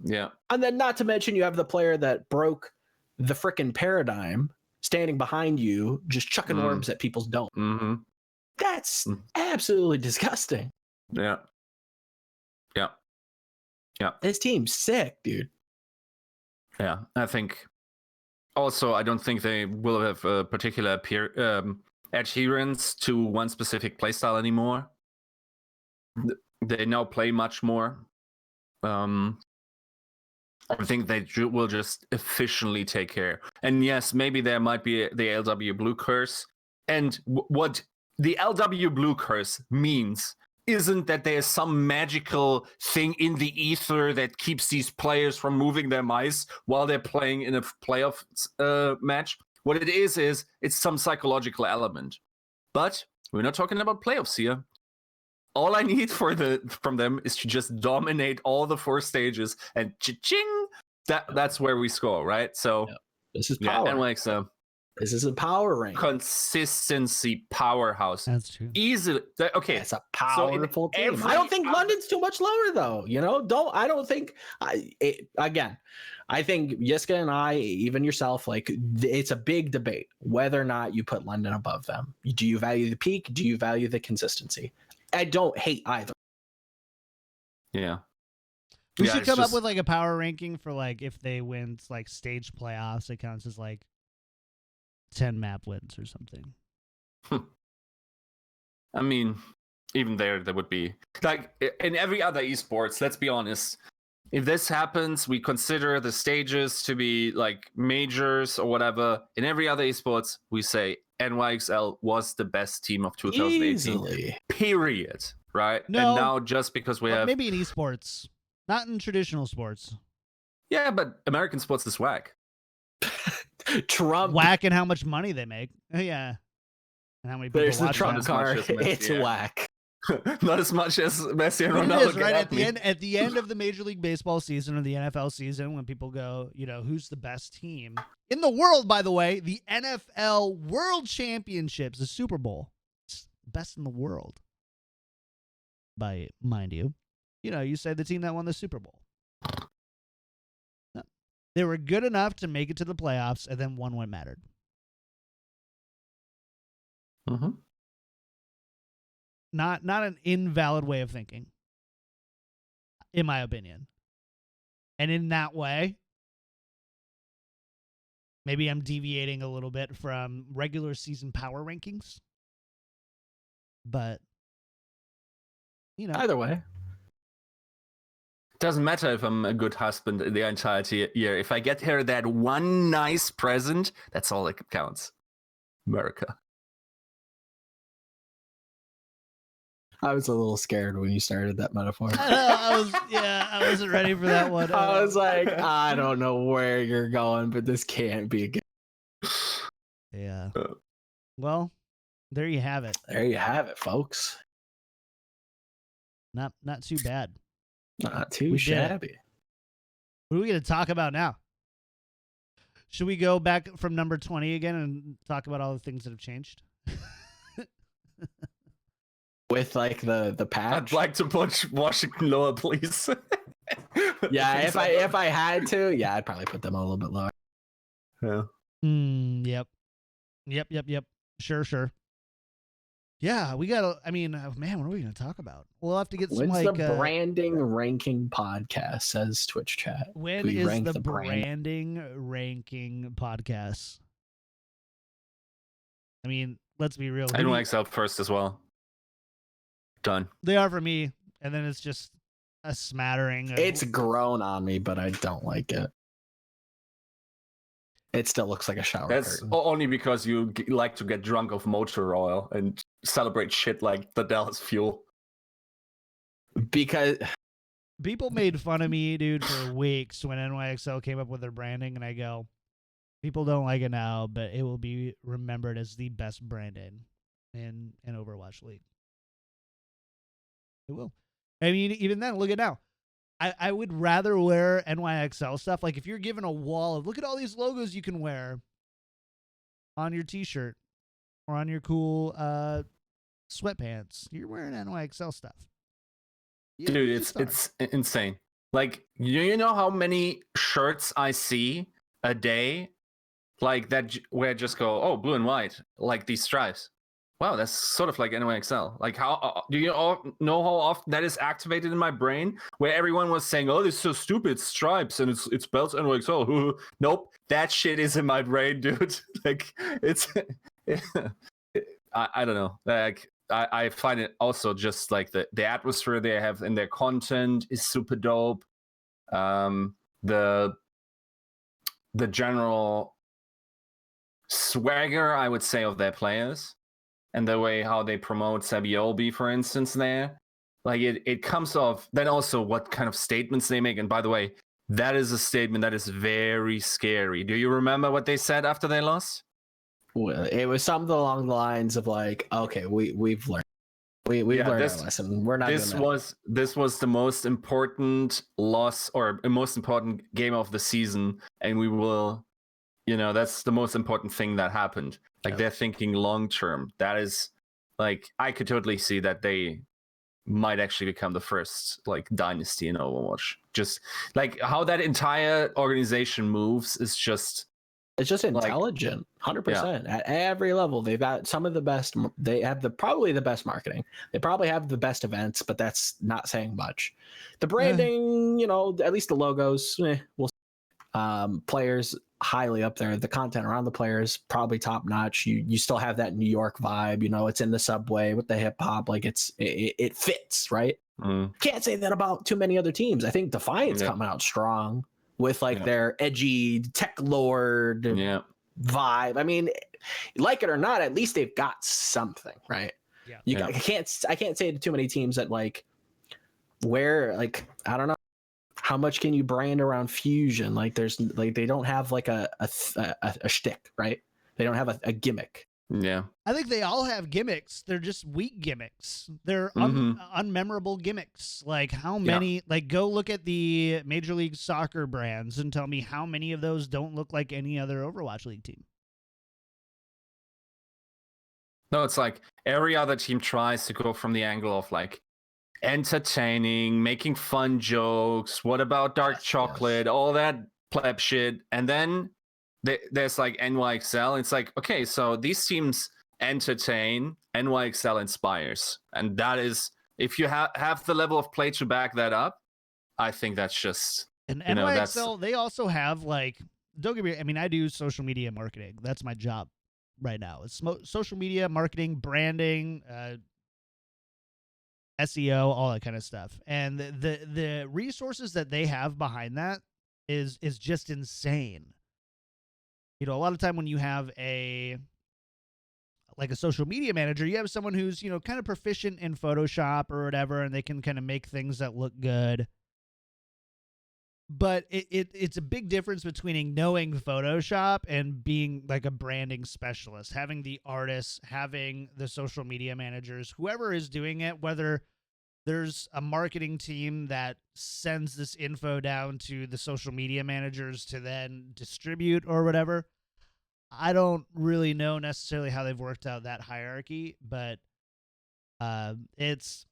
Yeah. And then not to mention you have the player that broke the frickin' paradigm standing behind you, just chucking orbs at people's dome. Mm-hmm. That's absolutely disgusting. Yeah. Yeah. Yeah. This team's sick, dude. Yeah. I think also, I don't think they will have a particular adherence to one specific playstyle anymore. They now play much more. I think they will just efficiently take care. And yes, maybe there might be the LW Blue curse. And what the LW Blue curse means isn't that there's some magical thing in the ether that keeps these players from moving their mice while they're playing in a playoff match. What it is it's some psychological element. But we're not talking about playoffs here. All I need from them is to just dominate all the 4 stages, and cha-ching, that's where we score, right? So this is power. NYXL, This is a power rank. consistency powerhouse. That's true. Easily. Okay. It's a powerful team. every I don't think other- London's too much lower though. I don't think. Again, I think Yiska and I, even yourself, like it's a big debate whether or not you put London above them. Do you value the peak? Do you value the consistency? I don't hate either. Yeah. We Yeah, should it's come up just- with like a power ranking for like if they win like stage playoffs, it counts as like 10 map wins or something. I mean, even there would be like in every other esports. Let's be honest. If this happens, we consider the stages to be like majors or whatever. In every other esports, we say NYXL was the best team of 2018. Easily. Period. Right? No, and now just because we But have maybe in esports, not in traditional sports. yeah, but American sports is whack. Trump. Whack and how much money they make. Yeah. And how many people There's the watch Trump them. card. as Messi, It's yeah. whack. Not as much as Messi and But Ronaldo. it is, get right? at me. At the end of the Major League Baseball season or the NFL season, when people go, who's the best team in the world, by the way, the NFL World Championships, the Super Bowl. It's best in the world. By mind you. You say the team that won the Super Bowl. No. They were good enough to make it to the playoffs and then won what mattered. Mm-hmm. Not an invalid way of thinking, in my opinion. And in that way, maybe I'm deviating a little bit from regular season power rankings. But, Either way. Doesn't matter if I'm a good husband the entire year. If I get her that one nice present, that's all that counts. America. I was a little scared when you started that metaphor. I wasn't ready for that one. I was like, I don't know where you're going, but this can't be good. Yeah. Well, there you have it. There you have it, folks. Not too bad. Not too We did it. shabby. What are we going to talk about now? Should we go back from number 20 again and talk about all the things that have changed? With like the patch. I'd like to punch Washington lower, please. Yeah, if I had to, yeah, I'd probably put them a little bit lower. Yeah. Yep. Sure. Yeah, we got to, man, what are we going to talk about? We'll have to get some When's like... the branding ranking podcast, says Twitch chat. When We is rank the the brand. branding ranking podcast? Let's be real. NYXL first as well. Done. They are for me, and then it's just a smattering. Of, It's grown on me, but I don't like it. It still looks like a shower That's curtain. only because you like to get drunk of motor oil and celebrate shit like the Dallas Fuel. Because people made fun of me, dude, for weeks when NYXL came up with their branding, and I go, people don't like it now, but it will be remembered as the best branding in Overwatch League. It will. Even then, look at now. I would rather wear NYXL stuff. Like, if you're given a wall of, look at all these logos you can wear on your t-shirt or on your cool sweatpants, you're wearing NYXL stuff. Yeah, Dude, you it's just are. insane. Like, you know how many shirts I see a day? Like that, where I just go, oh, blue and white, like these stripes. Wow, that's sort of like NYXL. Like, how do you all know how often that is activated in my brain? Where everyone was saying, "Oh, this is so stupid, it's stripes and it spells NYXL." Nope, that shit is in my brain, dude. Like, it's, I don't know. Like, I find it also just like the atmosphere they have in their content is super dope. The general swagger, I would say, of their players. And the way how they promote Sabiobi, for instance, there. Like, it comes off. Then also what kind of statements they make. And by the way, that is a statement that is very scary. Do you remember what they said after they lost? well, it was something along the lines of like, okay, we've learned. We've learned our lesson. We're not doing that. This was the most important loss or the most important game of the season. And we will that's the most important thing that happened. Like they're thinking long term. That is like I could totally see that they might actually become the first like dynasty in Overwatch. Just like how that entire organization moves is just It's just like, intelligent, 100% at every level. They've got some of the best. They have probably the best marketing. They probably have the best events, but that's not saying much. The branding, at least the logos, we'll see. Players highly up there. The content around the players probably top notch. You still have that New York vibe. It's in the subway with the hip hop. Like it fits, right? Can't say that about too many other teams. I think Defiance coming out strong with like their edgy tech lord vibe. I mean, like it or not, at least they've got something, right? I can't say to too many teams that like where like I don't know how much can you brand around Fusion. Like there's like they don't have like a shtick, right? They don't have a gimmick. Yeah, I think they all have gimmicks. They're just weak gimmicks. They're unmemorable gimmicks. Like how many? Like go look at the Major League Soccer brands and tell me how many of those don't look like any other Overwatch League team. No, it's like every other team tries to go from the angle of like entertaining, making fun jokes. What about dark chocolate? All that pleb shit, and then there's like NYXL. It's like, okay, so these teams entertain, NYXL inspires. And that is, if you have the level of play to back that up, I think that's just, and NYXL, they also have like, don't get me, I mean, I do social media marketing. That's my job right now. It's social media marketing, branding, SEO, all that kind of stuff. And the resources that they have behind that is just insane. A lot of time when you have a social media manager, you have someone who's, kind of proficient in Photoshop or whatever, and they can kind of make things that look good. But it's a big difference between knowing Photoshop and being like a branding specialist, having the artists, having the social media managers, whoever is doing it, whether there's a marketing team that sends this info down to the social media managers to then distribute or whatever. I don't really know necessarily how they've worked out that hierarchy, but it's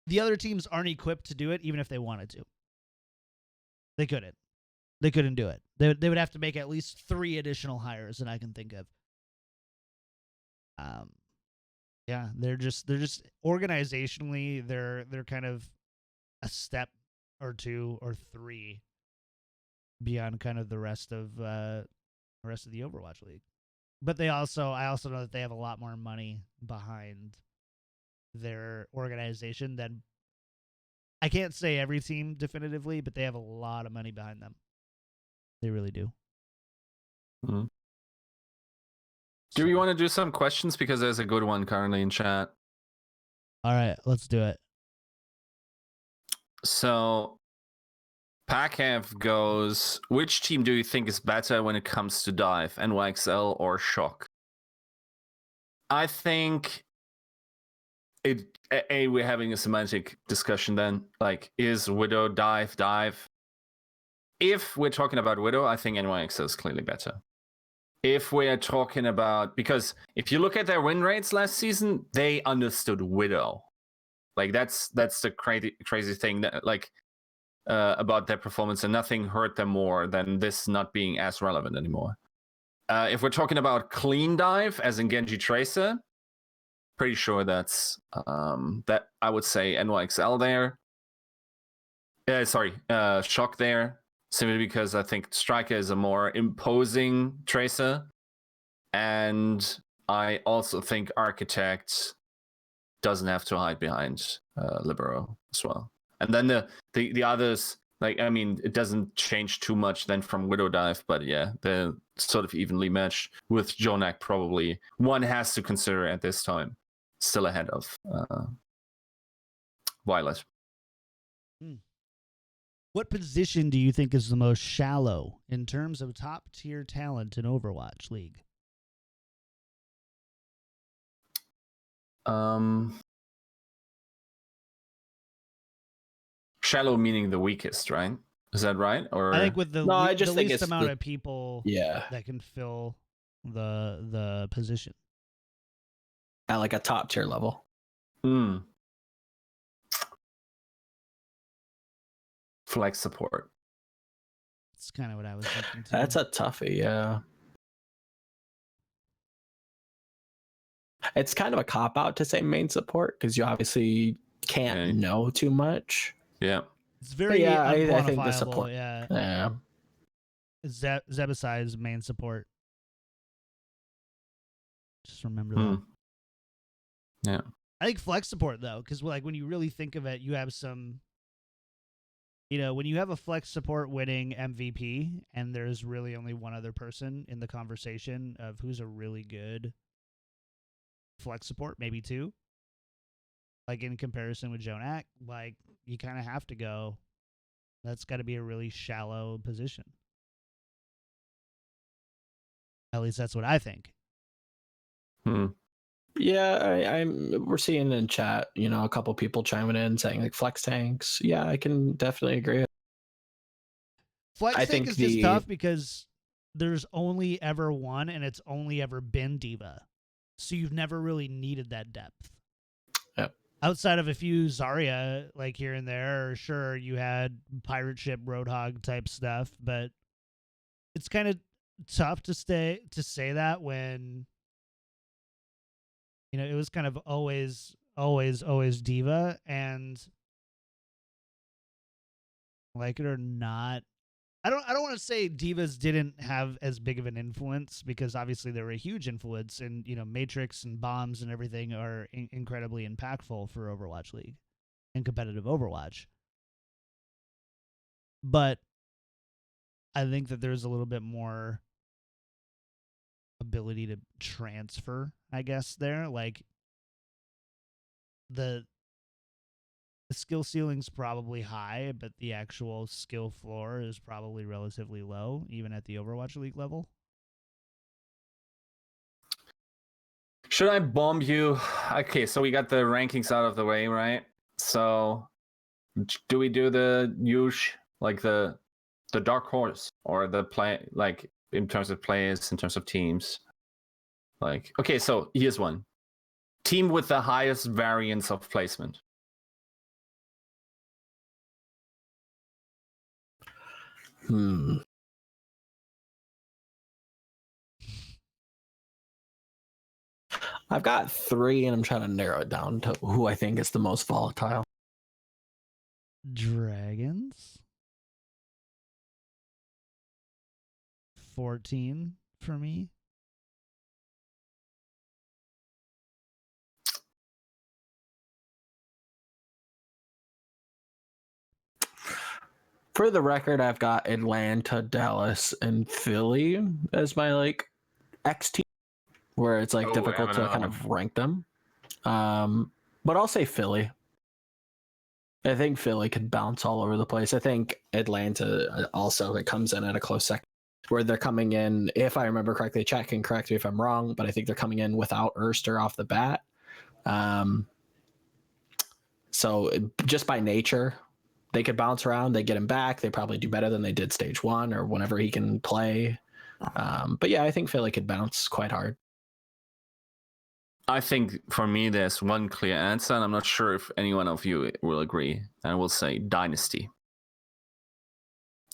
the other teams aren't equipped to do it, even if they wanted to. They couldn't. They couldn't do it. They would have to make at least 3 additional hires that I can think of. Yeah, they're just organizationally they're kind of a step or 2 or 3 beyond kind of the rest of the Overwatch League. But I also know that they have a lot more money behind their organization than, I can't say every team definitively, but they have a lot of money behind them. They really do. Mm-hmm. Do we want to do some questions? Because there's a good one currently in chat. All right, let's do it. So, Packev goes, which team do you think is better when it comes to dive, NYXL or Shock? I think we're having a semantic discussion then. Like, is Widow dive? If we're talking about Widow, I think NYXL is clearly better. If we are talking about, because if you look at their win rates last season, they understood Widow. Like that's the crazy thing that about their performance, and nothing hurt them more than this not being as relevant anymore. If we're talking about clean dive, as in Genji Tracer, pretty sure that's that I would say NYXL there. Shock there, simply because I think Striker is a more imposing Tracer, and I also think Architect doesn't have to hide behind Libero as well. And then the others, like, I mean, it doesn't change too much then from Widow Dive, but yeah, they're sort of evenly matched, with Jonak probably one has to consider at this time still ahead of Violet. What position do you think is the most shallow in terms of top tier talent in Overwatch League? Shallow meaning the weakest, right? Is that right? Or I think with the, No, I the just think least it's amount the- of people Yeah, that can fill the position. at like a top tier level. Hmm. Flex support. That's kind of what I was thinking too. That's a toughie, yeah. It's kind of a cop out to say main support because you obviously can't Okay. know too much. Yeah. It's very yeah, unquantifiable. I think the support- Yeah. Yeah. Zebasai's main support. Just remember Hmm. that. Yeah. I think flex support though, because like when you really think of it, you have some. When you have a flex support winning MVP, and there's really only one other person in the conversation of who's a really good flex support, maybe two. Like in comparison with Jonak, like you kind of have to go. That's got to be a really shallow position. At least that's what I think. Hmm. Yeah, we're seeing in chat, a couple people chiming in saying like flex tanks. Yeah, I can definitely agree. Flex I tank think is just the- tough because there's only ever one, and it's only ever been Diva. So you've never really needed that depth. Yep. Outside of a few Zarya, like here and there, or sure, you had pirate ship Roadhog type stuff, but it's kind of tough to say that when it was kind of always Diva, and like it or not, I don't want to say divas didn't have as big of an influence, because obviously they were a huge influence, and Matrix and bombs and everything are incredibly impactful for Overwatch League and competitive Overwatch. But I think that there's a little bit more ability to transfer, I guess, there. Like the skill ceiling's probably high, but the actual skill floor is probably relatively low, even at the Overwatch League level. Should I bomb you? Okay, so we got the rankings out of the way, right? So do we do the huge, like the dark horse, or the play, like in terms of players, in terms of teams? Like, okay, so here's one. Team with the highest variance of placement. I've got 3, and I'm trying to narrow it down to who I think is the most volatile. Dragons. 14 for me. For the record, I've got Atlanta, Dallas, and Philly as my X team, where it's difficult to kind of rank them. But I'll say Philly. I think Philly could bounce all over the place. I think Atlanta also, it comes in at a close second, where they're coming in, if I remember correctly, chat can correct me if I'm wrong, but I think they're coming in without Erster off the bat. So just by nature, they could bounce around. They get him back. They probably do better than they did stage 1 or whenever he can play. But yeah, I think Philly could bounce quite hard. I think for me, there's one clear answer, and I'm not sure if anyone of you will agree. I will say Dynasty.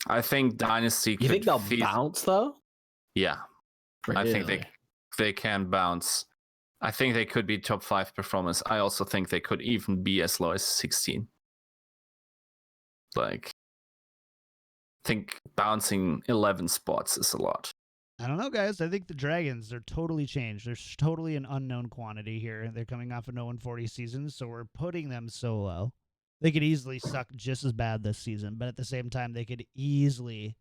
I think Dynasty. You think they'll bounce though? Yeah, really? I think they can bounce. I think they could be top 5 performance. I also think they could even be as low as 16. Like, I think bouncing 11 spots is a lot. I don't know, guys. I think the Dragons are totally changed. They're totally an unknown quantity here. They're coming off of no 140 seasons, so we're putting them so low. They could easily suck just as bad this season, but at the same time, they could easily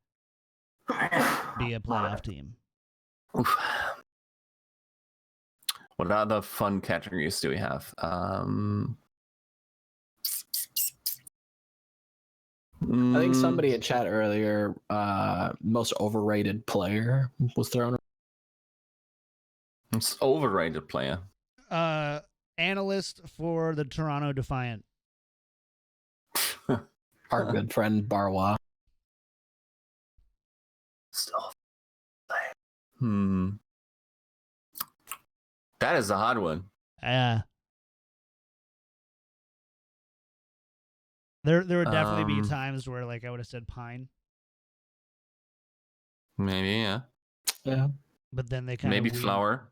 be a playoff team. Oof. What other fun categories do we have? I think somebody in chat earlier, most overrated player was thrown. It's overrated player. Analyst for the Toronto Defiant. Our good friend Barwa. Still. That is a hard one. Yeah. There would definitely be times where like I would have said Pine. Maybe, yeah. Yeah. But then they kind Maybe of Flower.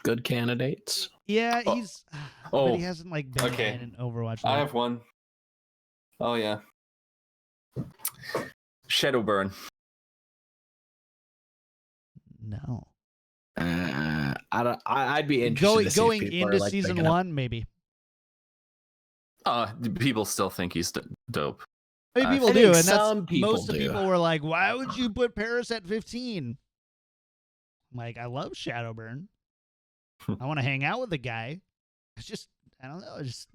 Good candidates. Yeah, Oh. he's but he hasn't like been Okay. in an Overwatch. I League. have one. Oh yeah. Shadowburn. No. I'd be interested to see if Going people are, into like, season picking up- 1, maybe. People still think he's dope. I mean, people I do, think and some that's people most of do. people were like, "Why would you put Paris at 15?" I'm like, I love Shadowburn. I want to hang out with the guy. It's just, I don't know, it just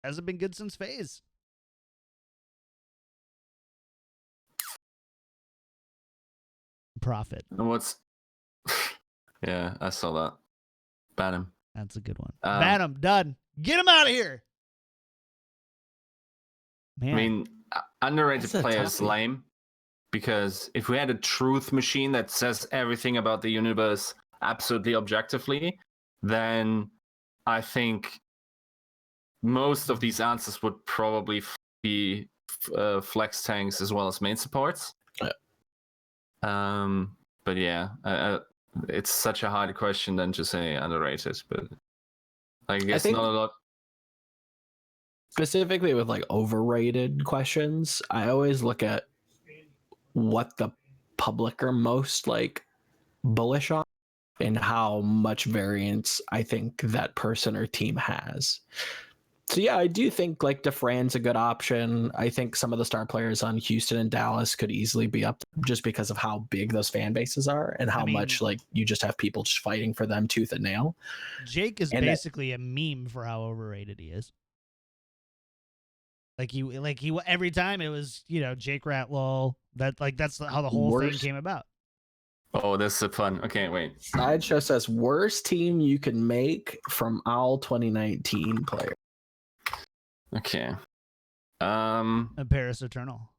hasn't been good since Phase. Profit. And what's? Yeah, I saw that. Ban him. That's a good one. Um, Ban him. Done. Get him out of here. Man. I mean, underrated That's a players toughie. lame, because if we had a truth machine that says everything about the universe absolutely objectively, then I think most of these answers would probably be flex tanks as well as main supports. But yeah, it's such a hard question than to say underrated, but I guess think- not a lot. Specifically with like overrated questions, I always look at what the public are most like bullish on and how much variance I think that person or team has. So yeah, I do think like Defran's a good option. I think some of the star players on Houston and Dallas could easily be up just because of how big those fan bases are and how much like you just have people just fighting for them tooth and nail. Jake is And that- basically a meme for how overrated he is. Like he every time it was, Jake Ratlol. That's how the whole thing Worst- came about. Oh, this is fun. Okay, wait. Sideshow says worst team you can make from all 2019 players. Okay. A Paris Eternal.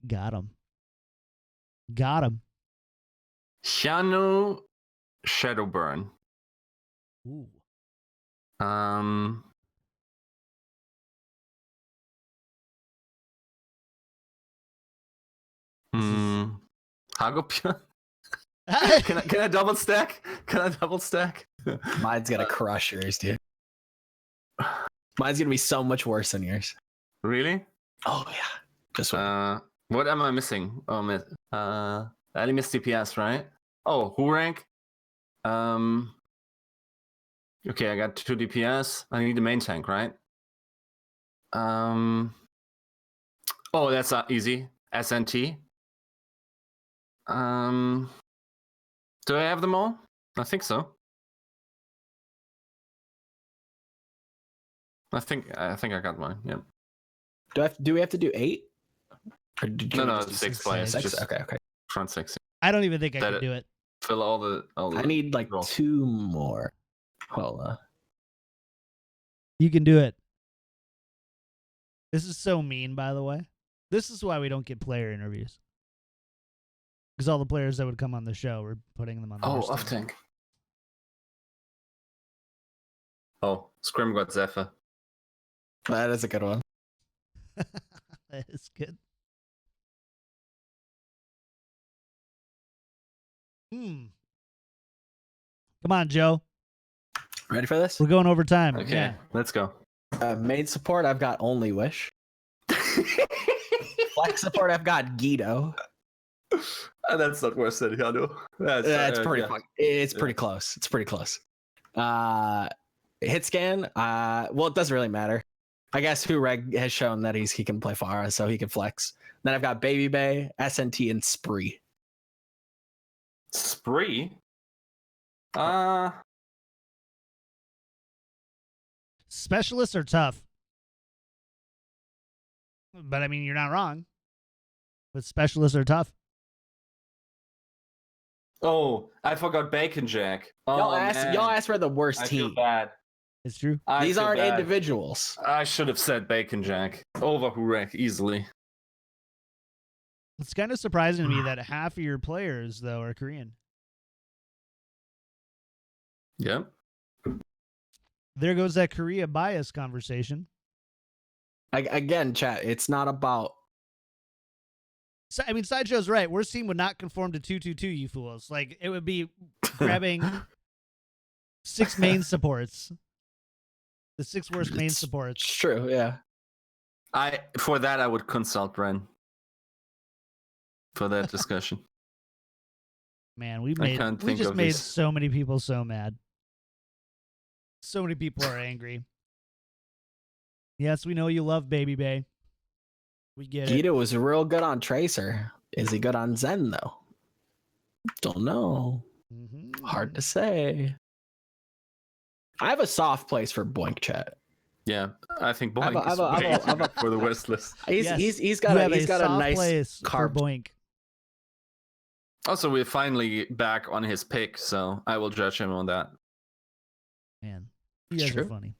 Got him. Shanu Shadowburn. Ooh. Hagopion. Can I double stack? Mine's gonna crush yours, dude. Mine's gonna be so much worse than yours. Really? Oh yeah. Just wait. What am I missing? Oh, I only missed DPS, right? Oh, who rank? Okay, I got 2 DPS. I need the main tank, right? Oh, that's easy. SNT. Do I have them all? I think so. I think I got mine. Yeah. Do we have to do 8? Or No, 6 players. six? Just Okay. front 6. I don't even think I That could do it. Fill all the. I need like roles. 2 more. Hold on. You can do it. This is so mean, by the way. This is why we don't get player interviews. Because all the players that would come on the show, we're putting them on the Oh, worst off team. tank. Oh, Scrim got Zephyr. That is a good one. That is good. Come on, Joe. Ready for this? We're going over time. Okay, Yeah. let's go. Main support, I've got Only Wish. Flex support, I've got Guido. That's not worse than Yano. That's pretty. It's pretty close. It's pretty close. Hit scan. Well, it doesn't really matter. I guess who Reg has shown that he can play Pharah, so he can flex. Then I've got Baby Bay, SNT, and Spree. Spree? Specialists are tough. But I mean, you're not wrong. But specialists are tough. Oh, I forgot Bacon Jack. Oh, Y'all asked for the worst I team. feel bad. It's true. These feel aren't bad. individuals. I should have said Bacon Jack over Hurek easily. It's kind of surprising to me that half of your players, though, are Korean. Yep. There goes that Korea bias conversation. Again, chat, it's not about... So, I mean, Sideshow's right. Worst team would not conform to 2-2-2, you fools. Like, it would be grabbing 6 main supports. The 6 worst main supports. It's true, yeah. For that, I would consult Ren. For that discussion. Man, we can't think just of made these. so many people so mad. So many people are angry. Yes, we know you love Baby Bay. We get it. Gita was real good on Tracer. Is he good on Zen, though? Don't know. Mm-hmm. Hard to say. I have a soft place for Boink, chat. Yeah, I think I have a- Boink is I have a- way I have a- for the West list. He's got You a have he's got a soft nice place for carb. Boink. Also, we're finally back on his pick, so I will judge him on that. Man, you guys are True. funny.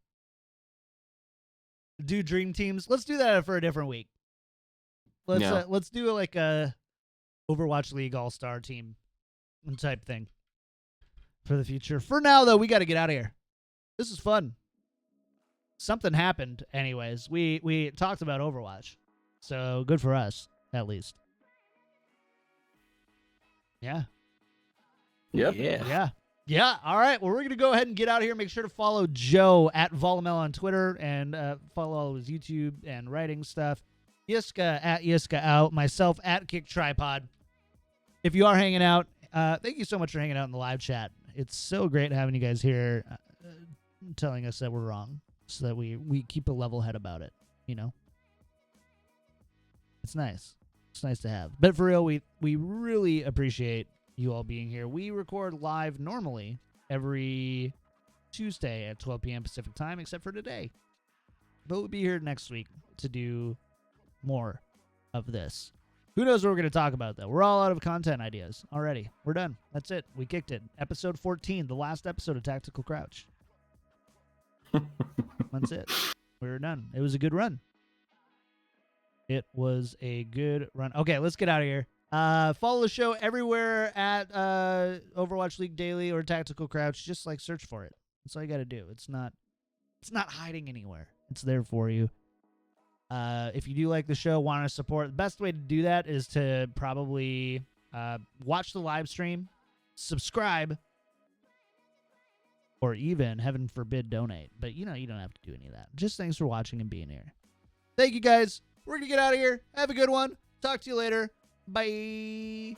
Do dream teams? Let's do that for a different week. Let's do like a Overwatch League All-Star team type thing for the future. For now, though, we got to get out of here. This is fun. Something happened, anyways. We talked about Overwatch, so good for us, at least. Yeah. Yep. Yeah. All right. Well, we're going to go ahead and get out of here. Make sure to follow Joe at Volamel on Twitter and follow all of his YouTube and writing stuff. Yiska at Yiska out. Myself at KickedTripod. If you are hanging out, thank you so much for hanging out in the live chat. It's so great having you guys here telling us that we're wrong so that we keep a level head about it, you know? It's nice. It's nice to have. But for real, we really appreciate you all being here. We record live normally every Tuesday at 12 p.m. Pacific time, except for today. But we'll be here next week to do more of this. Who knows what we're going to talk about, though? We're all out of content ideas already. We're done. That's it. We kicked it. Episode 14, the last episode of Tactical Crouch. That's it. We're done. It was a good run. It was a good run. Okay, let's get out of here. Follow the show everywhere at Overwatch League Daily or Tactical Crouch. Just like search for it. That's all you got to do. It's not hiding anywhere. It's there for you. If you do like the show, want to support, the best way to do that is to probably watch the live stream, subscribe, or even, heaven forbid, donate. But you don't have to do any of that. Just thanks for watching and being here. Thank you, guys. We're going to get out of here. Have a good one. Talk to you later. Bye.